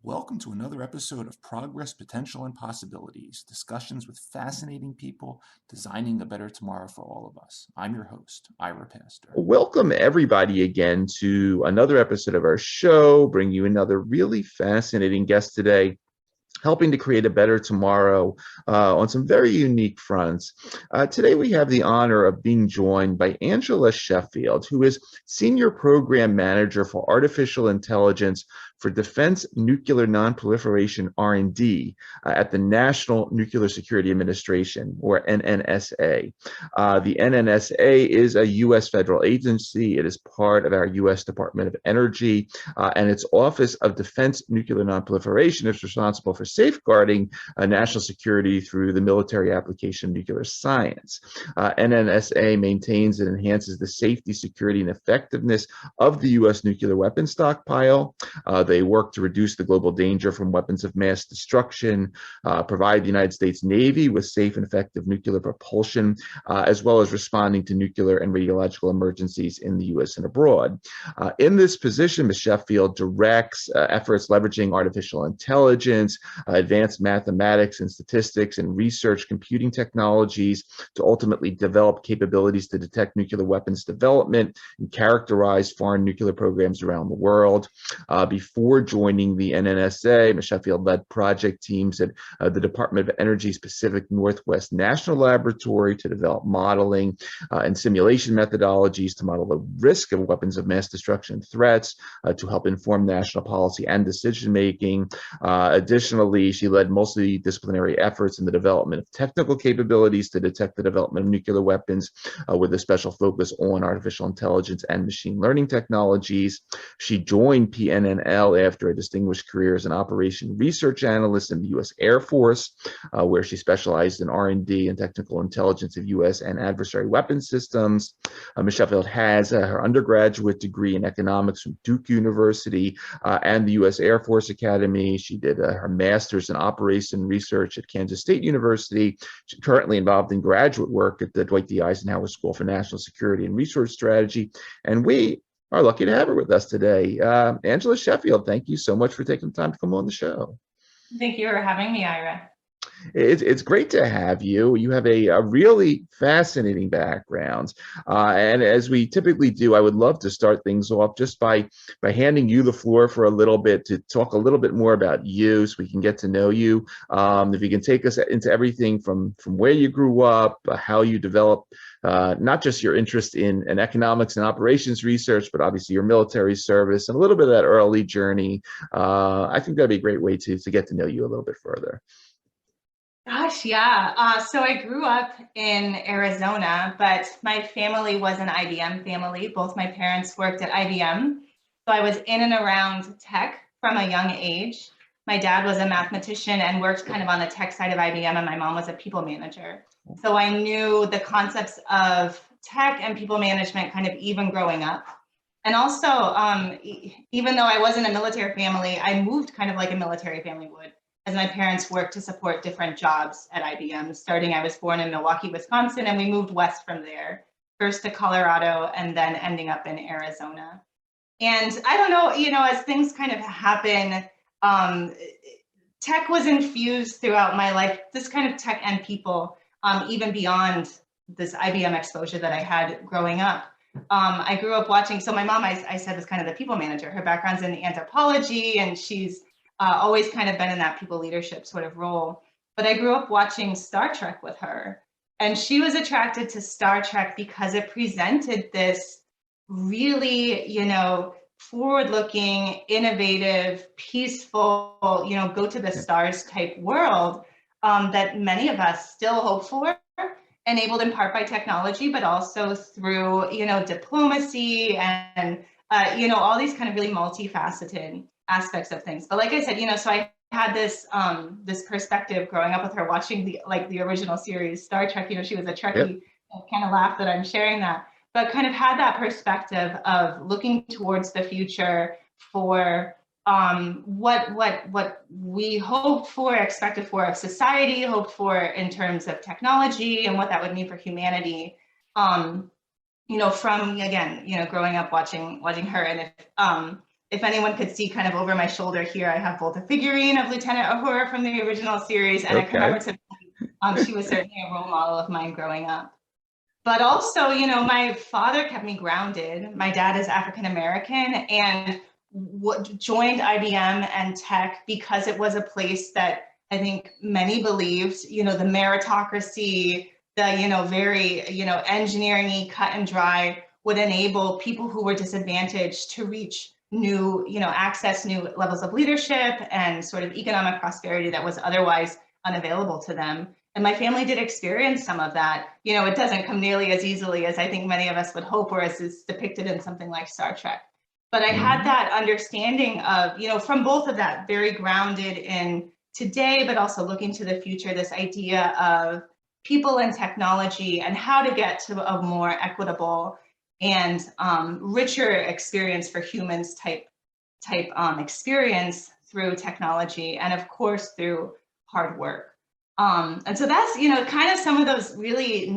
Welcome to another episode of Progress, Potential, and Possibilities, discussions with fascinating people designing a better tomorrow for all of us. I'm your host, Ira Pastor. Welcome everybody again to another episode of our show, bring you another really fascinating guest today, helping to create a better tomorrow on some very unique fronts. Today we have the honor of being joined by Angela Sheffield, who is Senior Program Manager for Artificial Intelligence for Defense Nuclear Nonproliferation R&D at the National Nuclear Security Administration, or NNSA. The NNSA is a U.S. federal agency. It is part of our U.S. Department of Energy, and its Office of Defense Nuclear Nonproliferation is responsible for safeguarding national security through the military application of nuclear science. NNSA maintains and enhances the safety, security, and effectiveness of the U.S. nuclear weapon stockpile. They work to reduce the global danger from weapons of mass destruction, provide the United States Navy with safe and effective nuclear propulsion, as well as responding to nuclear and radiological emergencies in the U.S. and abroad. In this position, Ms. Sheffield directs efforts leveraging artificial intelligence, advanced mathematics and statistics, and research computing technologies to ultimately develop capabilities to detect nuclear weapons development and characterize foreign nuclear programs around the world. Before joining the NNSA, Ms. Sheffield led project teams at the Department of Energy's Pacific Northwest National Laboratory to develop modeling and simulation methodologies to model the risk of weapons of mass destruction threats, to help inform national policy and decision making. Additionally, she led multidisciplinary efforts in the development of technical capabilities to detect the development of nuclear weapons, with a special focus on artificial intelligence and machine learning technologies. She joined PNNL after a distinguished career as an operation research analyst in the U.S. Air Force, where she specialized in R&D and technical intelligence of U.S. and adversary weapon systems. Ms. Sheffield has her undergraduate degree in economics from Duke University and the U.S. Air Force Academy. She did her master's in operation research at Kansas State University. She's currently involved in graduate work at the Dwight D. Eisenhower School for National Security and Research Strategy. And we are lucky to have her with us today. Angela Sheffield, thank you so much for taking the time to come on the show. Thank you for having me, Ira. It's great to have you. You have a really fascinating background. And as we typically do, I would love to start things off just by handing you the floor for a little bit to talk a little bit more about you so we can get to know you. If you can take us into everything from where you grew up, how you developed not just your interest in economics and operations research, but obviously your military service and a little bit of that early journey. I think that'd be a great way to get to know you a little bit further. Gosh, yeah. So I grew up in Arizona, but my family was an IBM family. Both my parents worked at IBM. So I was in and around tech from a young age. My dad was a mathematician and worked kind of on the tech side of IBM, and my mom was a people manager. So I knew the concepts of tech and people management kind of even growing up. And also, even though I wasn't a military family, I moved kind of like a military family would, as my parents worked to support different jobs at IBM. Starting, I was born in Milwaukee, Wisconsin, and we moved west from there, first to Colorado and then ending up in Arizona. And I don't know, as things kind of happen, tech was infused throughout my life, this kind of tech and people, even beyond this IBM exposure that I had growing up. I grew up watching, so my mom, I said, was kind of the people manager. Her background's in anthropology, and she's always kind of been in that people leadership sort of role. But I grew up watching Star Trek with her. And she was attracted to Star Trek because it presented this really, forward-looking, innovative, peaceful, go to the stars type world that many of us still hope for, enabled in part by technology, but also through, diplomacy and, all these kind of really multifaceted aspects of things. But like I said, so I had this this perspective growing up with her, watching the original series Star Trek. She was a Trekkie. Yep. I kind of laugh that I'm sharing that, but kind of had that perspective of looking towards the future for what we hoped for, expected for of society, hoped for in terms of technology, and what that would mean for humanity. From again, growing up watching her, and if anyone could see kind of over my shoulder here, I have both a figurine of Lieutenant Uhura from the original series and a commemorative. She was certainly a role model of mine growing up. But also, my father kept me grounded. My dad is African American and joined IBM and tech because it was a place that I think many believed, the meritocracy, the, very, engineering-y, cut and dry would enable people who were disadvantaged to reach new, access new levels of leadership and sort of economic prosperity that was otherwise unavailable to them. And my family did experience some of that. It doesn't come nearly as easily as I think many of us would hope, or as is depicted in something like Star Trek. But I had that understanding of, from both of that, very grounded in today, but also looking to the future, this idea of people and technology and how to get to a more equitable and richer experience for humans type experience through technology, and of course through hard work. And so that's, kind of some of those really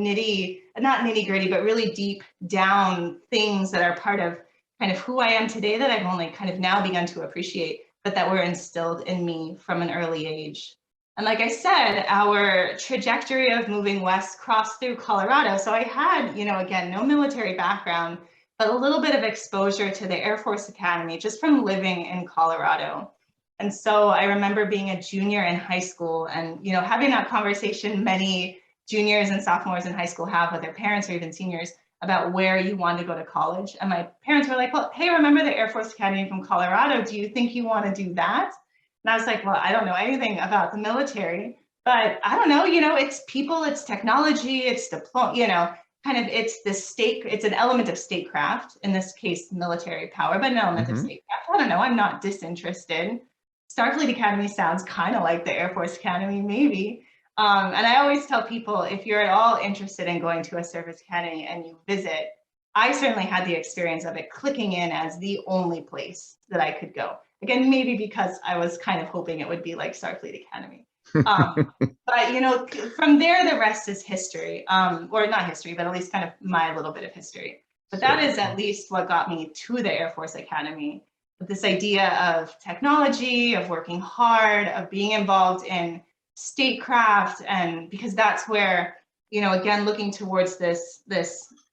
not nitty gritty, but really deep down things that are part of kind of who I am today that I've only kind of now begun to appreciate, but that were instilled in me from an early age. And like I said, our trajectory of moving west crossed through Colorado. So I had, again, no military background, but a little bit of exposure to the Air Force Academy just from living in Colorado. And so I remember being a junior in high school and, having that conversation many juniors and sophomores in high school have with their parents or even seniors about where you want to go to college. And my parents were like, well, hey, remember the Air Force Academy from Colorado? Do you think you want to do that? And I was like, well, I don't know anything about the military, but I don't know, it's people, it's technology, it's it's an element of statecraft, in this case, military power, but an element of statecraft. I don't know, I'm not disinterested. Starfleet Academy sounds kind of like the Air Force Academy, maybe. And I always tell people, if you're at all interested in going to a service academy and you visit, I certainly had the experience of it clicking in as the only place that I could go. Again, maybe because I was kind of hoping it would be like Starfleet Academy. But, from there, the rest is history, or not history, but at least kind of my little bit of history. But that is at least what got me to the Air Force Academy. But this idea of technology, of working hard, of being involved in statecraft, and because that's where, again, looking towards this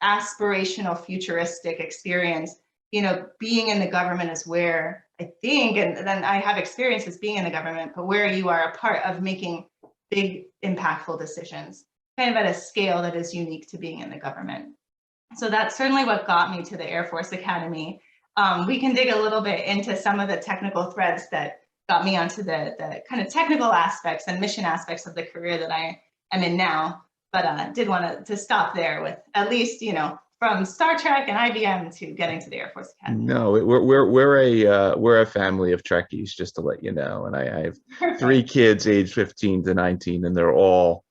aspirational futuristic experience, being in the government is where I think, and then I have experiences being in the government, but where you are a part of making big, impactful decisions, kind of at a scale that is unique to being in the government. So that's certainly what got me to the Air Force Academy. We can dig a little bit into some of the technical threads that got me onto the kind of technical aspects and mission aspects of the career that I am in now, but did want to stop there with at least, from Star Trek and IBM to getting to the Air Force Academy. No, we're a family of Trekkies, just to let you know. And I have 3 kids aged 15 to 19, and they're all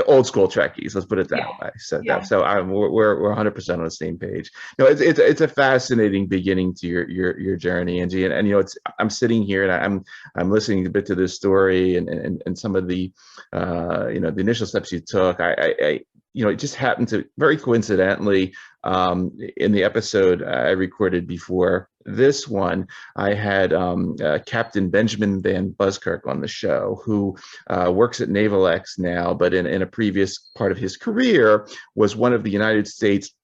old school Trekkies. Let's put it that way. So we're 100% on the same page. No, it's a fascinating beginning to your journey, Angie. And I'm sitting here and I'm listening a bit to this story and some of the the initial steps you took. It just happened to very coincidentally in the episode I recorded before this one, I had Captain Benjamin Van Buskirk on the show, who works at Naval X now, but in a previous part of his career was one of the United States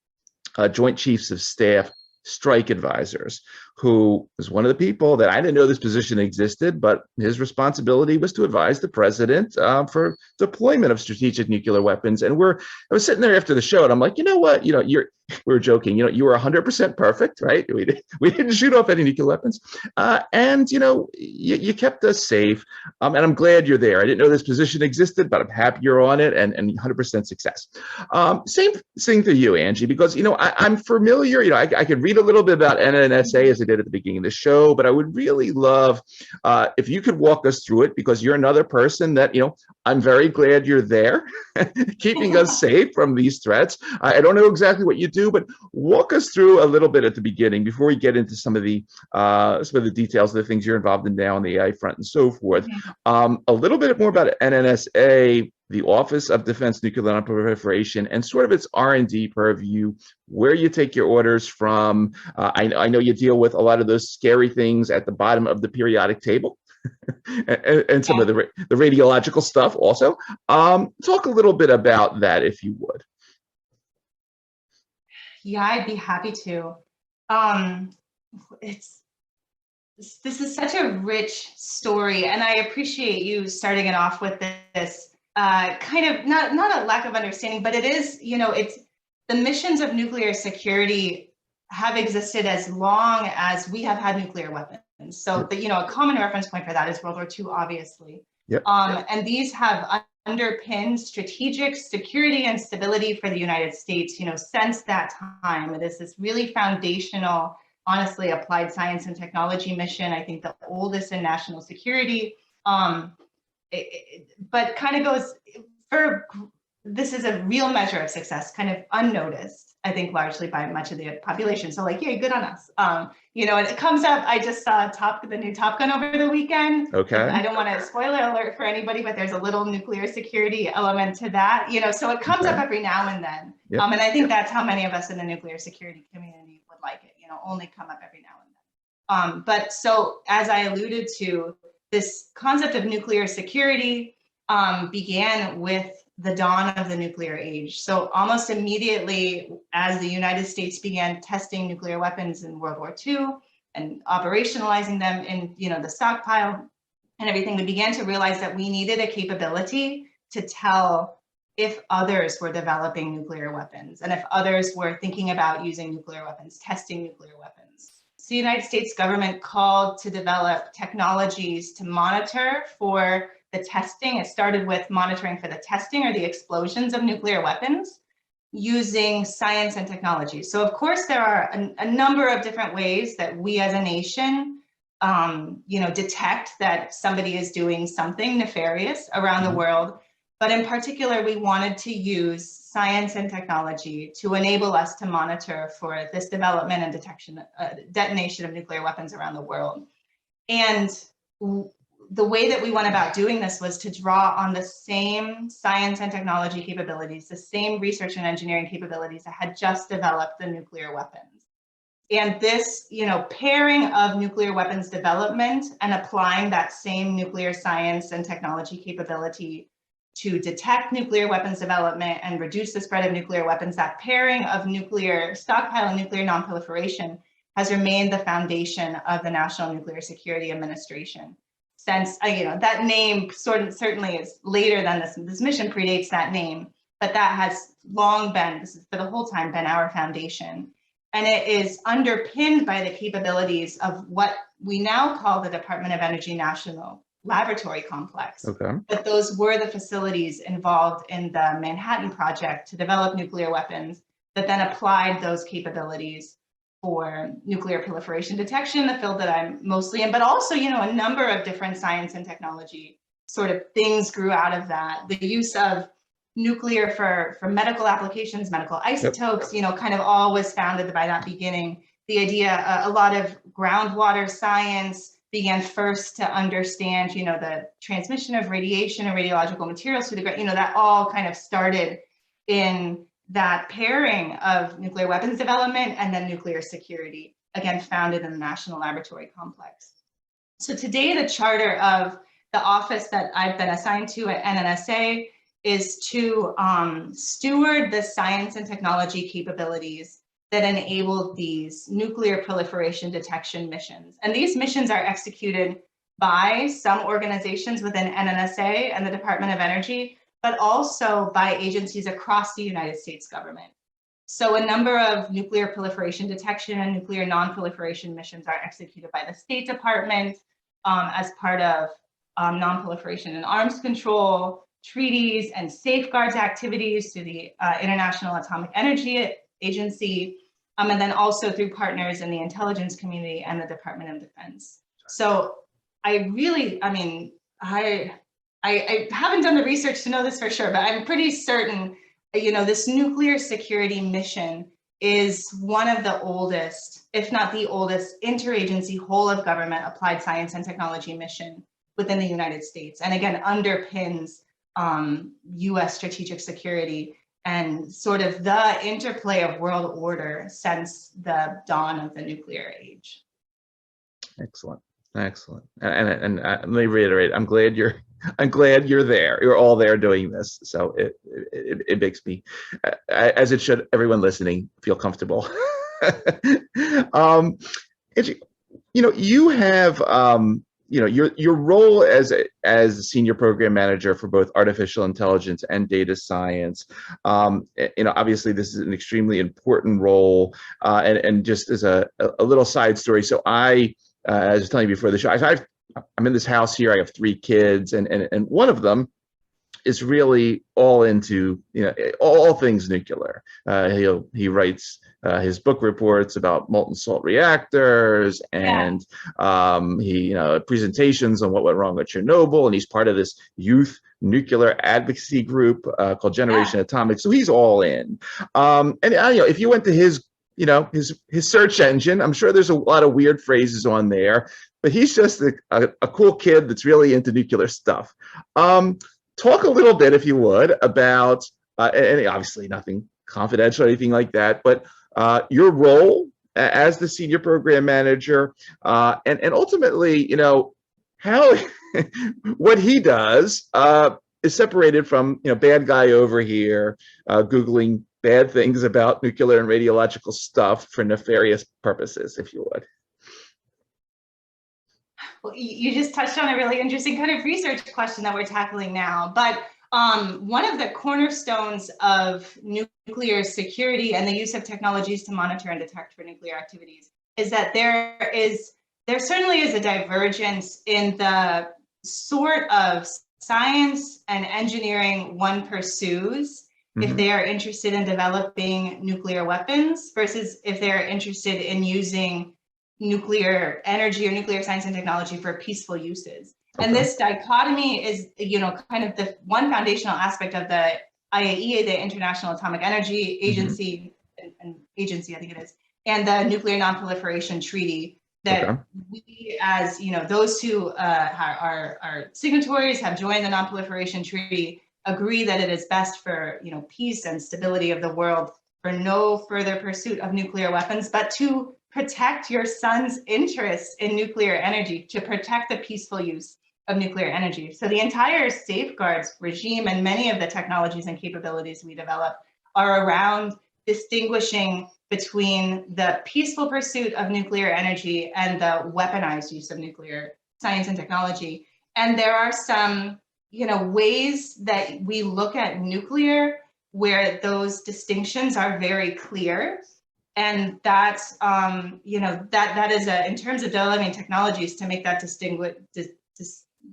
Joint Chiefs of Staff strike advisors, who was one of the people that I didn't know this position existed, but his responsibility was to advise the president for deployment of strategic nuclear weapons. And I was sitting there after the show, and I'm like, you know what, we were joking, you were 100% perfect, right? We didn't shoot off any nuclear weapons, and you kept us safe. And I'm glad you're there. I didn't know this position existed, but I'm happy you're on it, and 100% success. Same thing to you, Angie, because I'm familiar. I could read a little bit about NNSA as I did at the beginning of the show, but I would really love if you could walk us through it, because you're another person that I'm very glad you're there, keeping us safe from these threats. I don't know exactly what you do, but walk us through a little bit at the beginning before we get into some of the details of the things you're involved in now on the AI front and so forth. A little bit more about NNSA, the Office of Defense Nuclear Nonproliferation, and sort of its R&D purview, where you take your orders from. I know you deal with a lot of those scary things at the bottom of the periodic table. and some of the radiological stuff also. Talk a little bit about that, if you would. Yeah, I'd be happy to. This is such a rich story, and I appreciate you starting it off with this kind of not a lack of understanding, but it is, it's the missions of nuclear security have existed as long as we have had nuclear weapons. So a common reference point for that is World War II, obviously. Yep. And these have underpinned strategic security and stability for the United States, since that time. It is this really foundational, honestly, applied science and technology mission. I think the oldest in national security. But kind of goes this is a real measure of success, kind of unnoticed, I think, largely by much of the population. So yay, good on us. And it comes up, I just saw the new Top Gun over the weekend. Okay. I don't want to spoiler alert for anybody, but there's a little nuclear security element to that, so it comes up every now and then. Yep. And I think that's how many of us in the nuclear security community would like it, only come up every now and then. But so as I alluded to, this concept of nuclear security began with the dawn of the nuclear age. So almost immediately, as the United States began testing nuclear weapons in World War II and operationalizing them in, the stockpile and everything, we began to realize that we needed a capability to tell if others were developing nuclear weapons and if others were thinking about using nuclear weapons, testing nuclear weapons. So the United States government called to develop technologies to monitor for the testing. It started with monitoring for the testing or the explosions of nuclear weapons using science and technology. So of course, there are a number of different ways that we as a nation, detect that somebody is doing something nefarious around the world. But in particular, we wanted to use science and technology to enable us to monitor for this development and detonation of nuclear weapons around the world. And the way that we went about doing this was to draw on the same science and technology capabilities, the same research and engineering capabilities that had just developed the nuclear weapons. And this, pairing of nuclear weapons development and applying that same nuclear science and technology capability to detect nuclear weapons development and reduce the spread of nuclear weapons, that pairing of nuclear stockpile and nuclear nonproliferation has remained the foundation of the National Nuclear Security Administration. Since, that name certainly is later than this. This mission predates that name, but that has long been, this is for the whole time, been our foundation. And it is underpinned by the capabilities of what we now call the Department of Energy National Laboratory Complex. Okay. But those were the facilities involved in the Manhattan Project to develop nuclear weapons that then applied those capabilities for nuclear proliferation detection, the field that I'm mostly in, but also, a number of different science and technology sort of things grew out of that. The use of nuclear for medical applications, medical isotopes, kind of all was founded by that beginning. The idea, a lot of groundwater science began first to understand, the transmission of radiation and radiological materials through the ground, that all kind of started in that pairing of nuclear weapons development and then nuclear security, again, founded in the National Laboratory Complex. So today, the charter of the office that I've been assigned to at NNSA is to steward the science and technology capabilities that enabled these nuclear proliferation detection missions. And these missions are executed by some organizations within NNSA and the Department of Energy, but also by agencies across the United States government. So a number of nuclear proliferation detection and nuclear non-proliferation missions are executed by the State Department as part of non-proliferation and arms control, treaties and safeguards activities through the International Atomic Energy Agency, and then also through partners in the intelligence community and the Department of Defense. So I haven't done the research to know this for sure, but I'm pretty certain, this nuclear security mission is one of the oldest, if not the oldest, interagency whole of government applied science and technology mission within the United States. And again, underpins US strategic security and sort of the interplay of world order since the dawn of the nuclear age. Excellent, excellent. And let me reiterate, I'm glad you're there. You're all there doing this. So it makes me, as it should, everyone listening, feel comfortable. You have your role as a senior program manager for both artificial intelligence and data science. Obviously this is an extremely important role. And just as a little side story, so as I was telling you before the show, I'm in this house here. I have 3 kids, and one of them is really all into all things nuclear. He writes his book reports about molten salt reactors, and he presentations on what went wrong at Chernobyl, and he's part of this youth nuclear advocacy group called Generation Atomic. So he's all in. If you went to his search engine, I'm sure there's a lot of weird phrases on there, but he's just a cool kid that's really into nuclear stuff. Talk a little bit, if you would, about, and obviously nothing confidential or anything like that, but your role as the senior program manager, and ultimately, how what he does is separated from, bad guy over here Googling bad things about nuclear and radiological stuff for nefarious purposes, if you would. Well, you just touched on a really interesting kind of research question that we're tackling now. But one of the cornerstones of nuclear security and the use of technologies to monitor and detect for nuclear activities is that there certainly is a divergence in the sort of science and engineering one pursues if they are interested in developing nuclear weapons versus if they're interested in using nuclear energy or nuclear science and technology for peaceful uses. Okay. And this dichotomy is, kind of the one foundational aspect of the IAEA, the International Atomic Energy Agency, and agency, I think it is, and the Nuclear Non-Proliferation Treaty that we, as those who are signatories, have joined the Non-Proliferation Treaty, agree that it is best for peace and stability of the world for no further pursuit of nuclear weapons, but to protect your son's interests in nuclear energy, to protect the peaceful use of nuclear energy. So the entire safeguards regime and many of the technologies and capabilities we develop are around distinguishing between the peaceful pursuit of nuclear energy and the weaponized use of nuclear science and technology. And there are some, ways that we look at nuclear where those distinctions are very clear. And that's, that is in terms of developing technologies to make that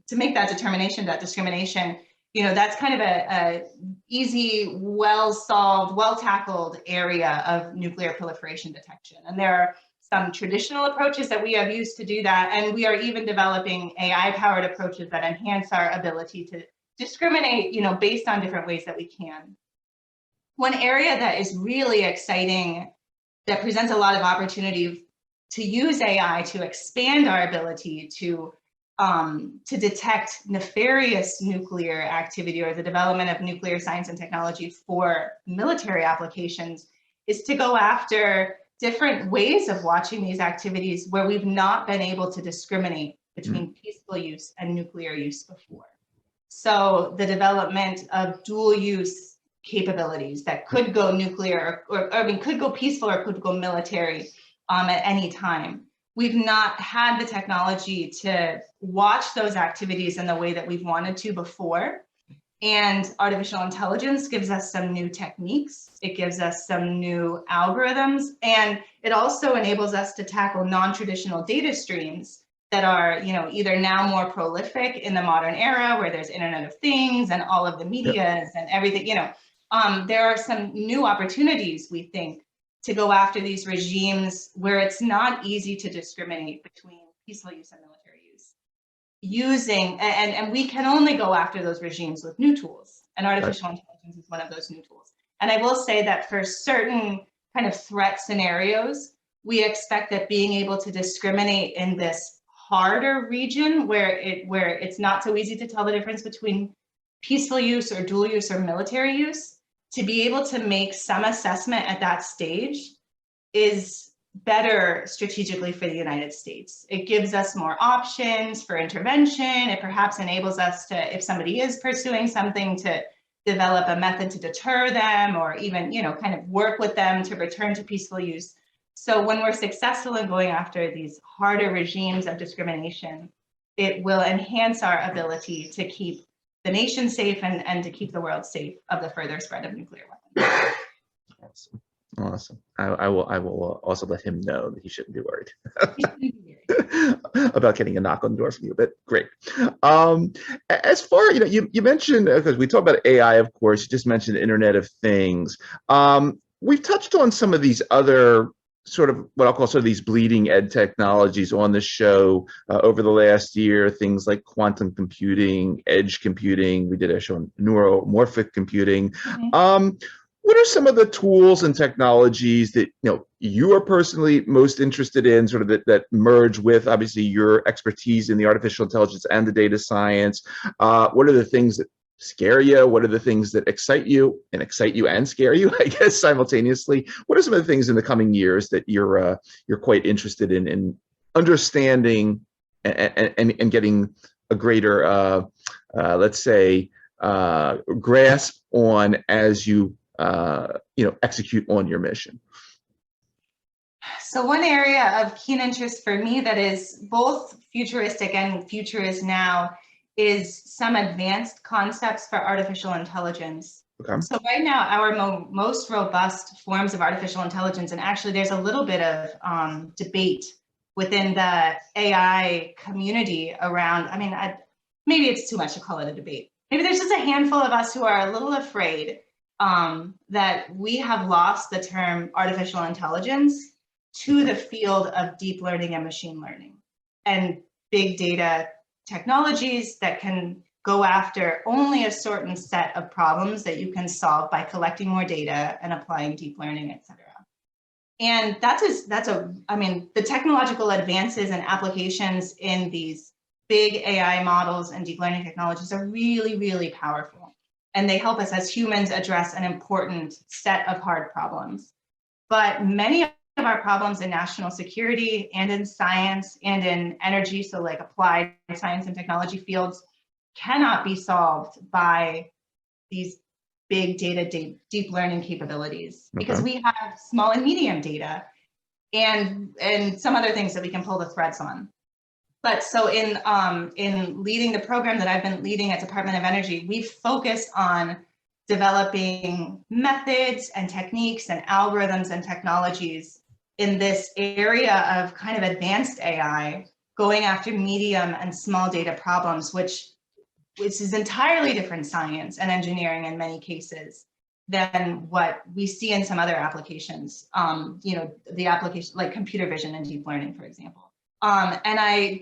to make that determination, that discrimination, that's kind of a easy, well-solved, well-tackled area of nuclear proliferation detection. And there are some traditional approaches that we have used to do that. And we are even developing AI-powered approaches that enhance our ability to discriminate, based on different ways that we can. One area that is really exciting, that presents a lot of opportunity to use AI to expand our ability to detect nefarious nuclear activity or the development of nuclear science and technology for military applications, is to go after different ways of watching these activities where we've not been able to discriminate between peaceful use and nuclear use before. So the development of dual use capabilities that could go nuclear or I mean, could go peaceful or could go military at any time. We've not had the technology to watch those activities in the way that we've wanted to before. And artificial intelligence gives us some new techniques. It gives us some new algorithms, and it also enables us to tackle non-traditional data streams that are, either now more prolific in the modern era where there's Internet of Things and all of the medias and everything, there are some new opportunities, we think, to go after these regimes where it's not easy to discriminate between peaceful use and military use. And we can only go after those regimes with new tools, and artificial intelligence is one of those new tools. And I will say that for certain kind of threat scenarios, we expect that being able to discriminate in this harder region where it's not so easy to tell the difference between peaceful use or dual use or military use, to be able to make some assessment at that stage is better strategically for the United States. It gives us more options for intervention. It perhaps enables us to, if somebody is pursuing something, to develop a method to deter them, or even, kind of work with them to return to peaceful use. So when we're successful in going after these harder regimes of discrimination, it will enhance our ability to keep the nation safe and to keep the world safe of the further spread of nuclear weapons. Awesome. I will also let him know that he shouldn't be worried about getting a knock on the door from you, but great. As far, you mentioned, because we talked about AI, of course, you just mentioned the Internet of Things. We've touched on some of these other sort of what I'll call sort of these bleeding edge technologies on the show over the last year, things like quantum computing, edge computing. We did a show on neuromorphic computing. Mm-hmm. What are some of the tools and technologies that you are personally most interested in, sort of that merge with obviously your expertise in the artificial intelligence and the data science? What are the things that scare you? What are the things that excite you and scare you, I guess, simultaneously? What are some of the things in the coming years that you're quite interested in understanding and getting a greater, let's say, grasp on as you execute on your mission? So one area of keen interest for me that is both futuristic and future is now is some advanced concepts for artificial intelligence. Okay. So right now, our most robust forms of artificial intelligence, and actually there's a little bit of debate within the AI community around, maybe it's too much to call it a debate. Maybe there's just a handful of us who are a little afraid that we have lost the term artificial intelligence to the field of deep learning and machine learning and big data technologies that can go after only a certain set of problems that you can solve by collecting more data and applying deep learning, et cetera. And the technological advances and applications in these big AI models and deep learning technologies are really, really powerful. And they help us as humans address an important set of hard problems. But many of our problems in national security and in science and in energy, so like applied science and technology fields, cannot be solved by these big data, deep learning capabilities, because we have small and medium data and some other things that we can pull the threads on. But so in leading the program that I've been leading at Department of Energy, we've focused on developing methods and techniques and algorithms and technologies in this area of kind of advanced AI, going after medium and small data problems, which is entirely different science and engineering in many cases than what we see in some other applications, the application like computer vision and deep learning, for example. And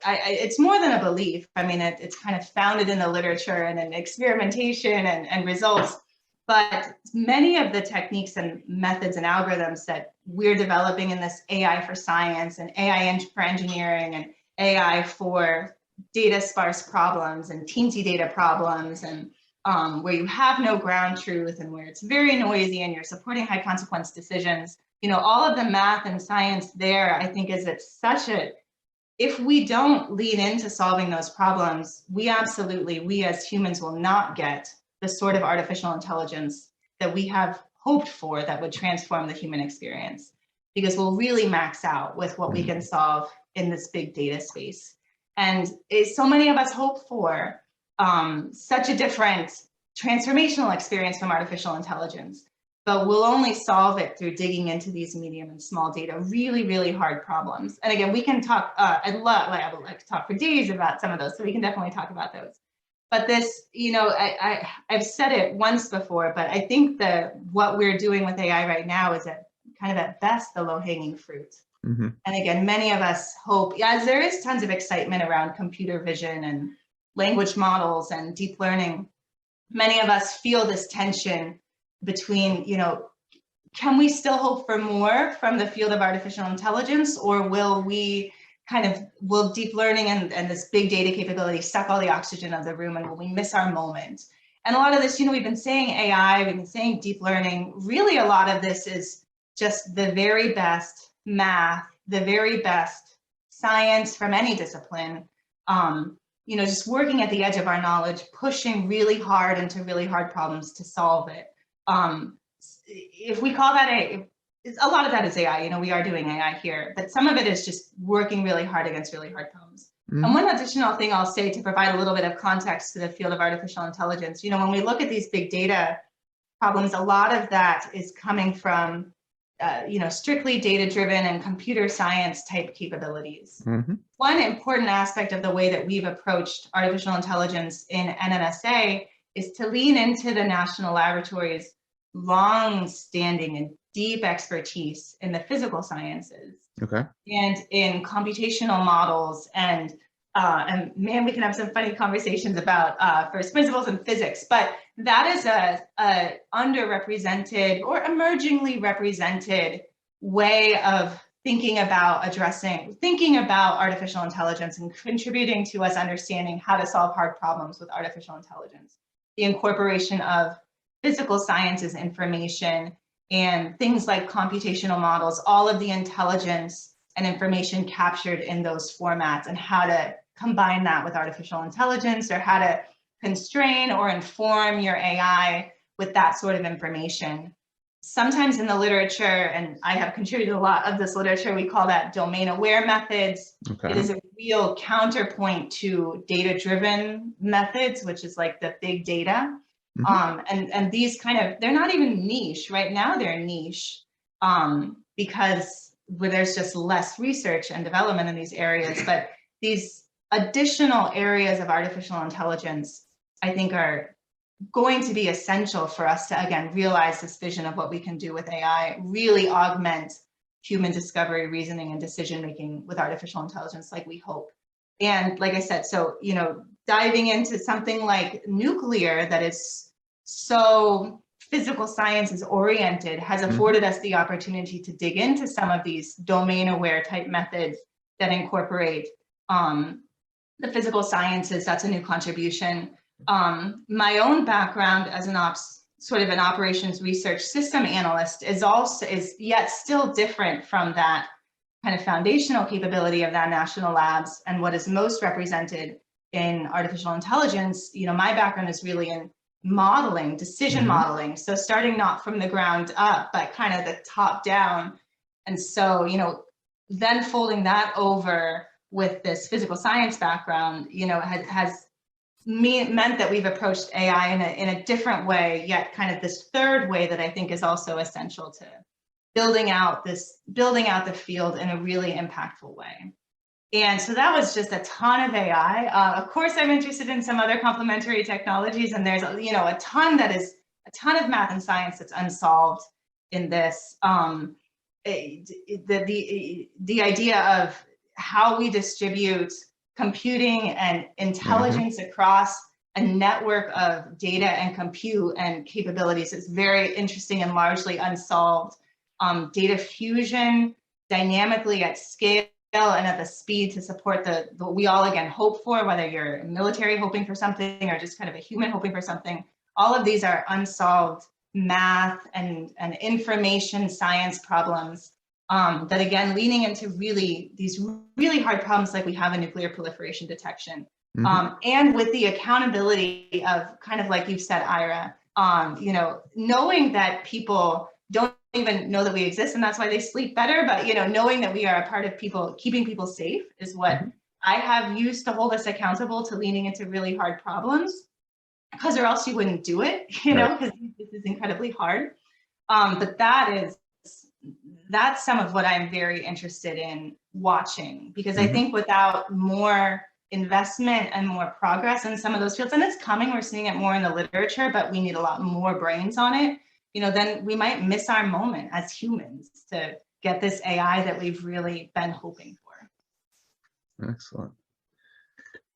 it's more than a belief. It's kind of founded in the literature and in experimentation and results. But many of the techniques and methods and algorithms that we're developing in this AI for science and AI for engineering and AI for data sparse problems and teensy data problems, and where you have no ground truth and where it's very noisy and you're supporting high consequence decisions, all of the math and science there, I think, is if we don't lean into solving those problems, we as humans will not get the sort of artificial intelligence that we have hoped for that would transform the human experience, because we'll really max out with what we can solve in this big data space. And so many of us hope for such a different transformational experience from artificial intelligence, but we'll only solve it through digging into these medium and small data, really, really hard problems. And again, we can talk, I would like to talk for days about some of those, so we can definitely talk about those. But this, I've said it once before, but I think that what we're doing with AI right now is at best the low-hanging fruit. Mm-hmm. And again, many of us hope, as there is tons of excitement around computer vision and language models and deep learning, many of us feel this tension between, can we still hope for more from the field of artificial intelligence, or will deep learning and this big data capability suck all the oxygen out of the room, and will we miss our moment? And a lot of this, we've been saying AI, we've been saying deep learning. Really, a lot of this is just the very best math, the very best science from any discipline, just working at the edge of our knowledge, pushing really hard into really hard problems to solve it. If we call that a lot of that is AI, we are doing AI here, but some of it is just working really hard against really hard problems. Mm-hmm. And one additional thing I'll say to provide a little bit of context to the field of artificial intelligence, when we look at these big data problems, a lot of that is coming from strictly data-driven and computer science type capabilities. Mm-hmm. One important aspect of the way that we've approached artificial intelligence in NNSA is to lean into the national laboratories' long-standing and deep expertise in the physical sciences, okay, and in computational models, and man, we can have some funny conversations about first principles in physics, but that is a underrepresented or emergingly represented way of thinking about artificial intelligence and contributing to us understanding how to solve hard problems with artificial intelligence. The incorporation of physical sciences information and things like computational models, all of the intelligence and information captured in those formats, and how to combine that with artificial intelligence, or how to constrain or inform your AI with that sort of information. Sometimes in the literature, and I have contributed a lot of this literature, we call that domain-aware methods. Okay. It is a real counterpoint to data-driven methods, which is like the big data. Mm-hmm. And these they're not even niche. Right now they're niche because there's just less research and development in these areas. But these additional areas of artificial intelligence, I think, are going to be essential for us to, again, realize this vision of what we can do with AI, really augment human discovery, reasoning, and decision-making with artificial intelligence like we hope. And like I said, so, diving into something like nuclear that is so physical sciences oriented has afforded us the opportunity to dig into some of these domain-aware type methods that incorporate the physical sciences. That's a new contribution. My own background as an operations research system analyst is yet still different from that kind of foundational capability of that national labs. And what is most represented in artificial intelligence, my background is really in modeling, decision modeling. So starting not from the ground up, but kind of the top down. And so, then folding that over with this physical science background, has meant that we've approached AI in a different way, yet kind of this third way that I think is also essential to building out the field in a really impactful way. And so that was just a ton of AI. Of course, I'm interested in some other complementary technologies, and there's a ton of math and science that's unsolved in this. The idea of how we distribute computing and intelligence across a network of data and compute and capabilities is very interesting and largely unsolved. Data fusion dynamically at scale and at the speed to support what we all, again, hope for, whether you're a military hoping for something or just kind of a human hoping for something. All of these are unsolved math and information science problems that, again, leaning into these really hard problems like we have in nuclear proliferation detection, And with the accountability of kind of like you've said, Ira, you know, knowing that people don't even know that we exist and that's why they sleep better, but, you know, knowing that we are a part of people, keeping people safe is what I have used to hold us accountable to leaning into really hard problems, because or else you wouldn't do it, you know, because this is incredibly hard. But that's some of what I'm very interested in watching, because I think without more investment and more progress in some of those fields, and it's coming, we're seeing it more in the literature, but we need a lot more brains on it, you know, then we might miss our moment as humans to get this AI that we've really been hoping for. Excellent.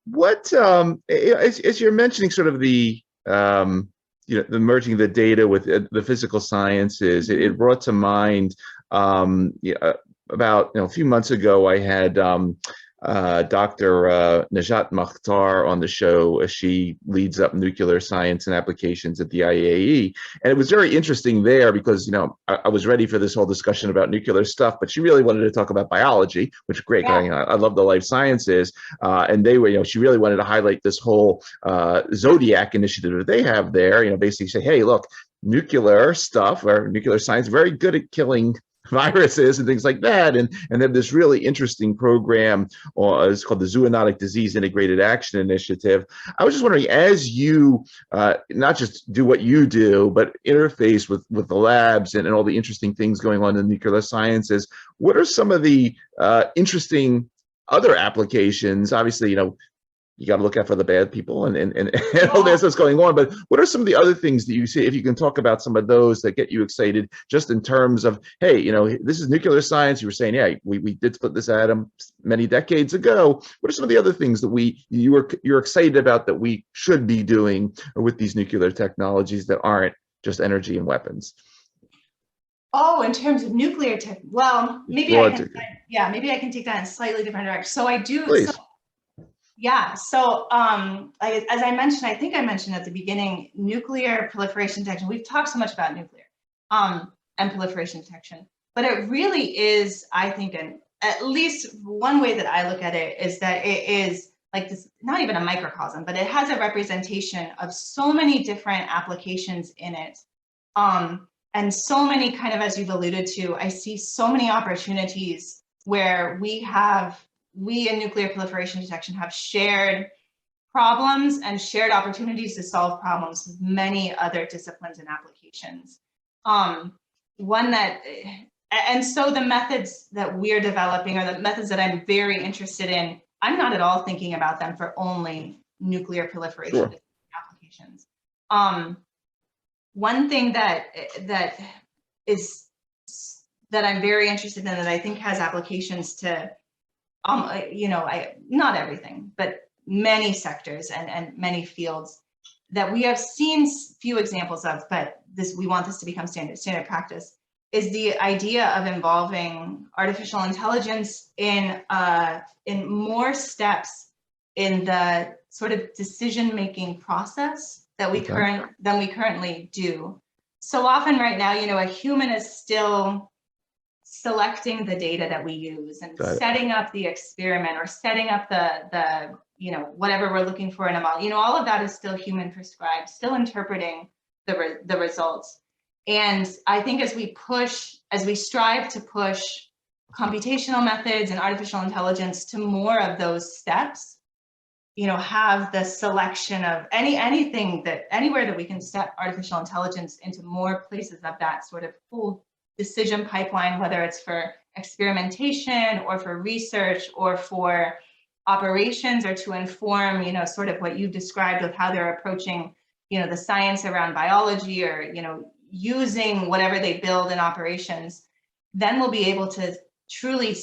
What, as you're mentioning sort of the, you know, the merging the data with the physical sciences, it brought to mind about, you know, a few months ago, I had Dr. Najat Makhtar on the show. She leads up nuclear science and applications at the IAE. And it was very interesting there because, you know, I was ready for this whole discussion about nuclear stuff, but she really wanted to talk about biology, which is great. Yeah. I love the life sciences. And they were, you know, she really wanted to highlight this whole Zodiac initiative that they have there, you know, basically say, hey, look, nuclear stuff or nuclear science, very good at killing viruses and things like that, and they have this really interesting program, it's called the Zoonotic Disease Integrated Action Initiative. I was just wondering, as you not just do what you do, but interface with the labs and all the interesting things going on in nuclear sciences, what are some of the interesting other applications? Obviously, you know, you got to look out for the bad people and all this that's going on. But what are some of the other things that you see, if you can talk about some of those that get you excited, just in terms of, hey, you know, this is nuclear science. You were saying, yeah, we did split this atom many decades ago. What are some of the other things that you're excited about that we should be doing with these nuclear technologies that aren't just energy and weapons? Oh, in terms of nuclear tech, well, maybe I can take that in a slightly different direction. So I do. Please. Yeah, so as I mentioned, I think I mentioned at the beginning, nuclear proliferation detection. We've talked so much about nuclear and proliferation detection, but it really is, I think, at least one way that I look at it is that it is like this, not even a microcosm, but it has a representation of so many different applications in it. And so many, kind of, as you've alluded to, I see so many opportunities where we in nuclear proliferation detection have shared problems and shared opportunities to solve problems with many other disciplines and applications. And so the methods that we're developing, or the methods that I'm very interested in, I'm not at all thinking about them for only nuclear proliferation applications. One thing that I'm very interested in, that I think has applications to you know, not everything, but many sectors and many fields that we have seen few examples of, but we want this to become standard practice, is the idea of involving artificial intelligence in more steps in the sort of decision-making process that than we currently do. So often right now, you know, a human is still selecting the data that we use and setting up the experiment, or setting up the you know, whatever we're looking for in a model. You know, all of that is still human prescribed, still interpreting the results. And I think as we strive to push computational methods and artificial intelligence to more of those steps, you know, have the selection of anywhere that we can step artificial intelligence into more places of that sort of full decision pipeline, whether it's for experimentation or for research or for operations, or to inform, you know, sort of what you described with how they're approaching, you know, the science around biology, or, you know, using whatever they build in operations, then we'll be able to truly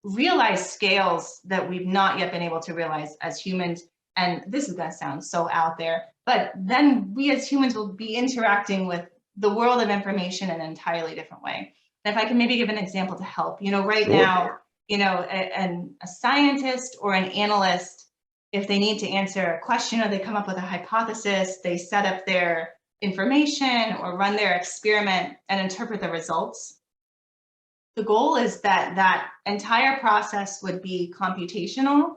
realize scales that we've not yet been able to realize as humans. And this is going to sound so out there, but then we as humans will be interacting with the world of information in an entirely different way. And if I can maybe give an example to help, you know, right now, you know, a scientist or an analyst, if they need to answer a question or they come up with a hypothesis, they set up their information or run their experiment and interpret the results. The goal is that that entire process would be computational,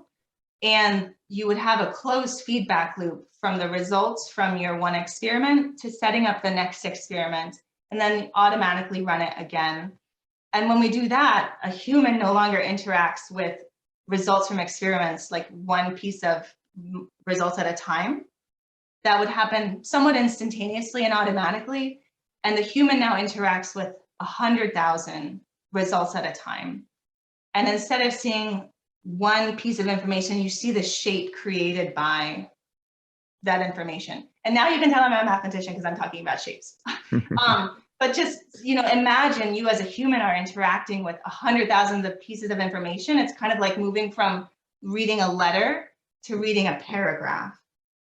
And you would have a closed feedback loop from the results from your one experiment to setting up the next experiment, and then automatically run it again. And when we do that, a human no longer interacts with results from experiments, like one piece of results at a time. That would happen somewhat instantaneously and automatically. And the human now interacts with 100,000 results at a time. And instead of seeing one piece of information, you see the shape created by that information. And now you can tell I'm a mathematician because I'm talking about shapes. But just, imagine you as a human are interacting with 100,000 of pieces of information. It's kind of like moving from reading a letter to reading a paragraph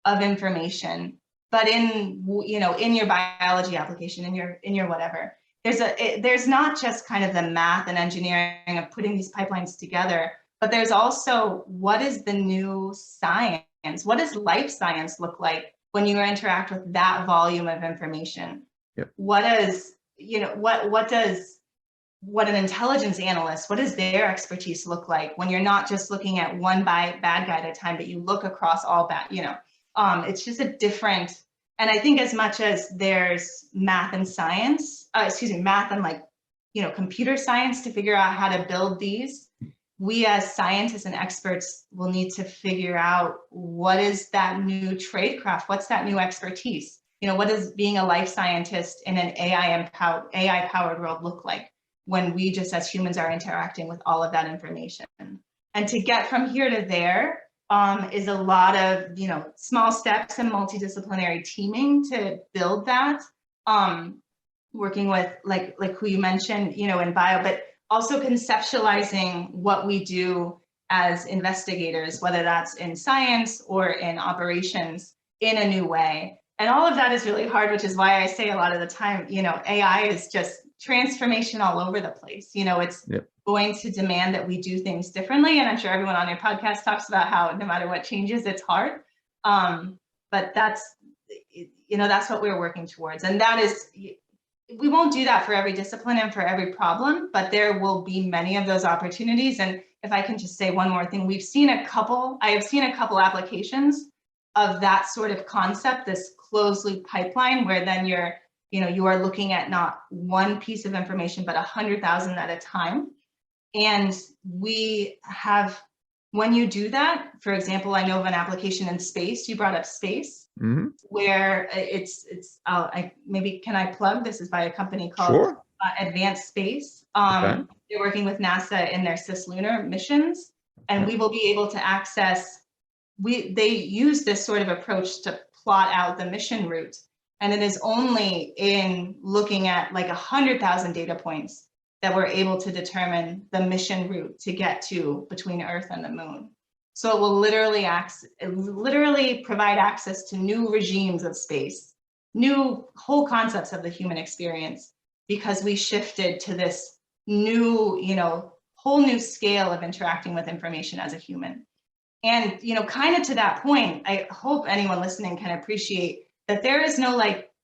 of information. But in your biology application, in your whatever, there's not just kind of the math and engineering of putting these pipelines together, but there's also, what is the new science? What does life science look like when you interact with that volume of information? Yep. What an intelligence analyst, what does their expertise look like when you're not just looking at one bad guy at a time, but you look across all bad, it's just a different, and I think as much as there's math and science, math and computer science to figure out how to build these, we as scientists and experts will need to figure out what is that new tradecraft, what's that new expertise? What does being a life scientist in an AI-powered world look like when we just as humans are interacting with all of that information? And to get from here to there is a lot of, small steps and multidisciplinary teaming to build that. Working with like who you mentioned, in bio, but also conceptualizing what we do as investigators, whether that's in science or in operations, in a new way. And all of that is really hard, which is why I say a lot of the time, AI is just transformation all over the place. It's going to demand that we do things differently. And I'm sure everyone on your podcast talks about how no matter what changes, it's hard. But that's what we're working towards. And that is, we won't do that for every discipline and for every problem, but there will be many of those opportunities. And if I can just say one more thing, I have seen a couple applications of that sort of concept, this closed loop pipeline, where then you are looking at not one piece of information, but 100,000 at a time. And we have, when you do that, for example, I know of an application in space, you brought up space, where maybe can I plug, this is by a company called Advanced Space. They're working with NASA in their cislunar missions, and we will be able to access, they use this sort of approach to plot out the mission route. And it is only in looking at like 100,000 data points that we're able to determine the mission route to get to between Earth and the moon. So it will literally provide access to new regimes of space, new whole concepts of the human experience, because we shifted to this new, whole new scale of interacting with information as a human. And, kind of to that point, I hope anyone listening can appreciate that there is no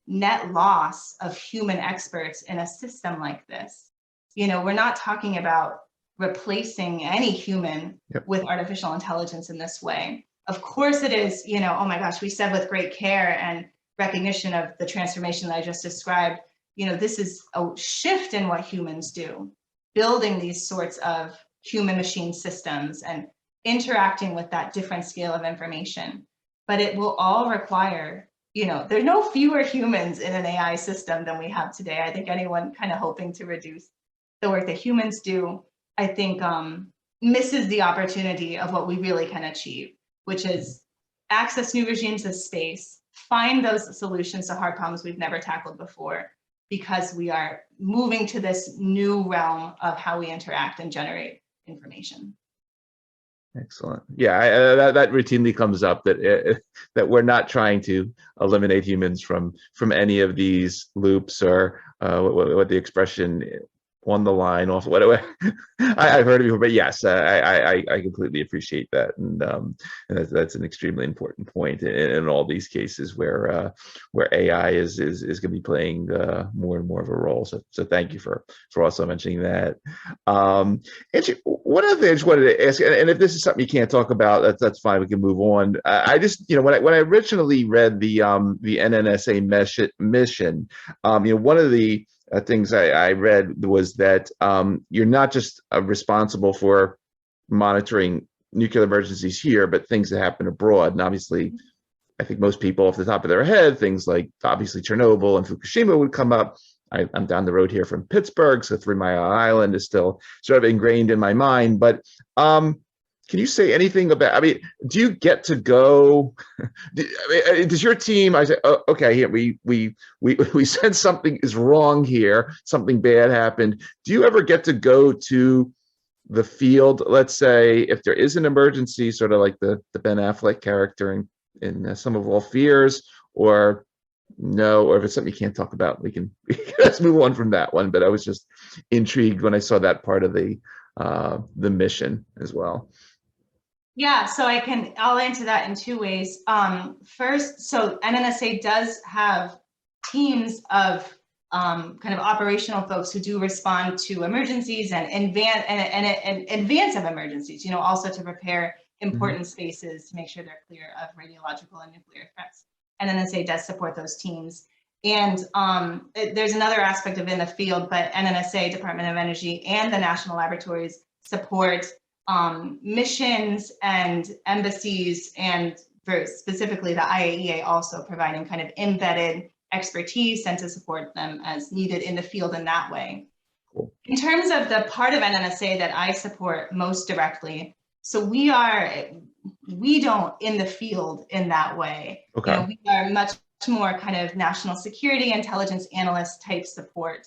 net loss of human experts in a system like this. We're not talking about replacing any human with artificial intelligence in this way. Of course it is, oh my gosh, we said with great care and recognition of the transformation that I just described, this is a shift in what humans do, building these sorts of human machine systems and interacting with that different scale of information. But it will all require, there's no fewer humans in an AI system than we have today. I think anyone kind of hoping to reduce the work that humans do, I think misses the opportunity of what we really can achieve, which is access new regimes of space, find those solutions to hard problems we've never tackled before, because we are moving to this new realm of how we interact and generate information. Excellent. Yeah, that routinely comes up, that we're not trying to eliminate humans from any of these loops, or what the expression on the line off whatever. I've heard of it before, but yes, I completely appreciate that, and that's an extremely important point in all these cases where AI is going to be playing more and more of a role. So thank you for also mentioning that. And one other thing I just wanted to ask, and if this is something you can't talk about, that's fine. We can move on. I just, when I originally read the NNSA mission, one of the things I read was that you're not just responsible for monitoring nuclear emergencies here, but things that happen abroad. And obviously, I think most people off the top of their head, things like obviously Chernobyl and Fukushima would come up. I'm down the road here from Pittsburgh, so 3 Mile Island is still sort of ingrained in my mind. But can you say anything about, I mean, do you get to go, does your team, I say, oh, okay, here, we said something is wrong here, something bad happened. Do you ever get to go to the field, let's say, if there is an emergency, sort of like the Ben Affleck character in Sum of All Fears, or no, or if it's something you can't talk about, we can let's move on from that one. But I was just intrigued when I saw that part of the mission as well. Yeah, so I'll answer that in 2 ways. First, so NNSA does have teams of kind of operational folks who do respond to emergencies and advance of emergencies, also to prepare important spaces to make sure they're clear of radiological and nuclear threats. NNSA does support those teams. And there's another aspect of in the field, but NNSA, Department of Energy, and the national laboratories support missions and embassies, and very specifically the IAEA also providing kind of embedded expertise and to support them as needed in the field in that way. Cool. In terms of the part of NNSA that I support most directly, so we don't in the field in that way. Okay. We are much more kind of national security intelligence analyst type support,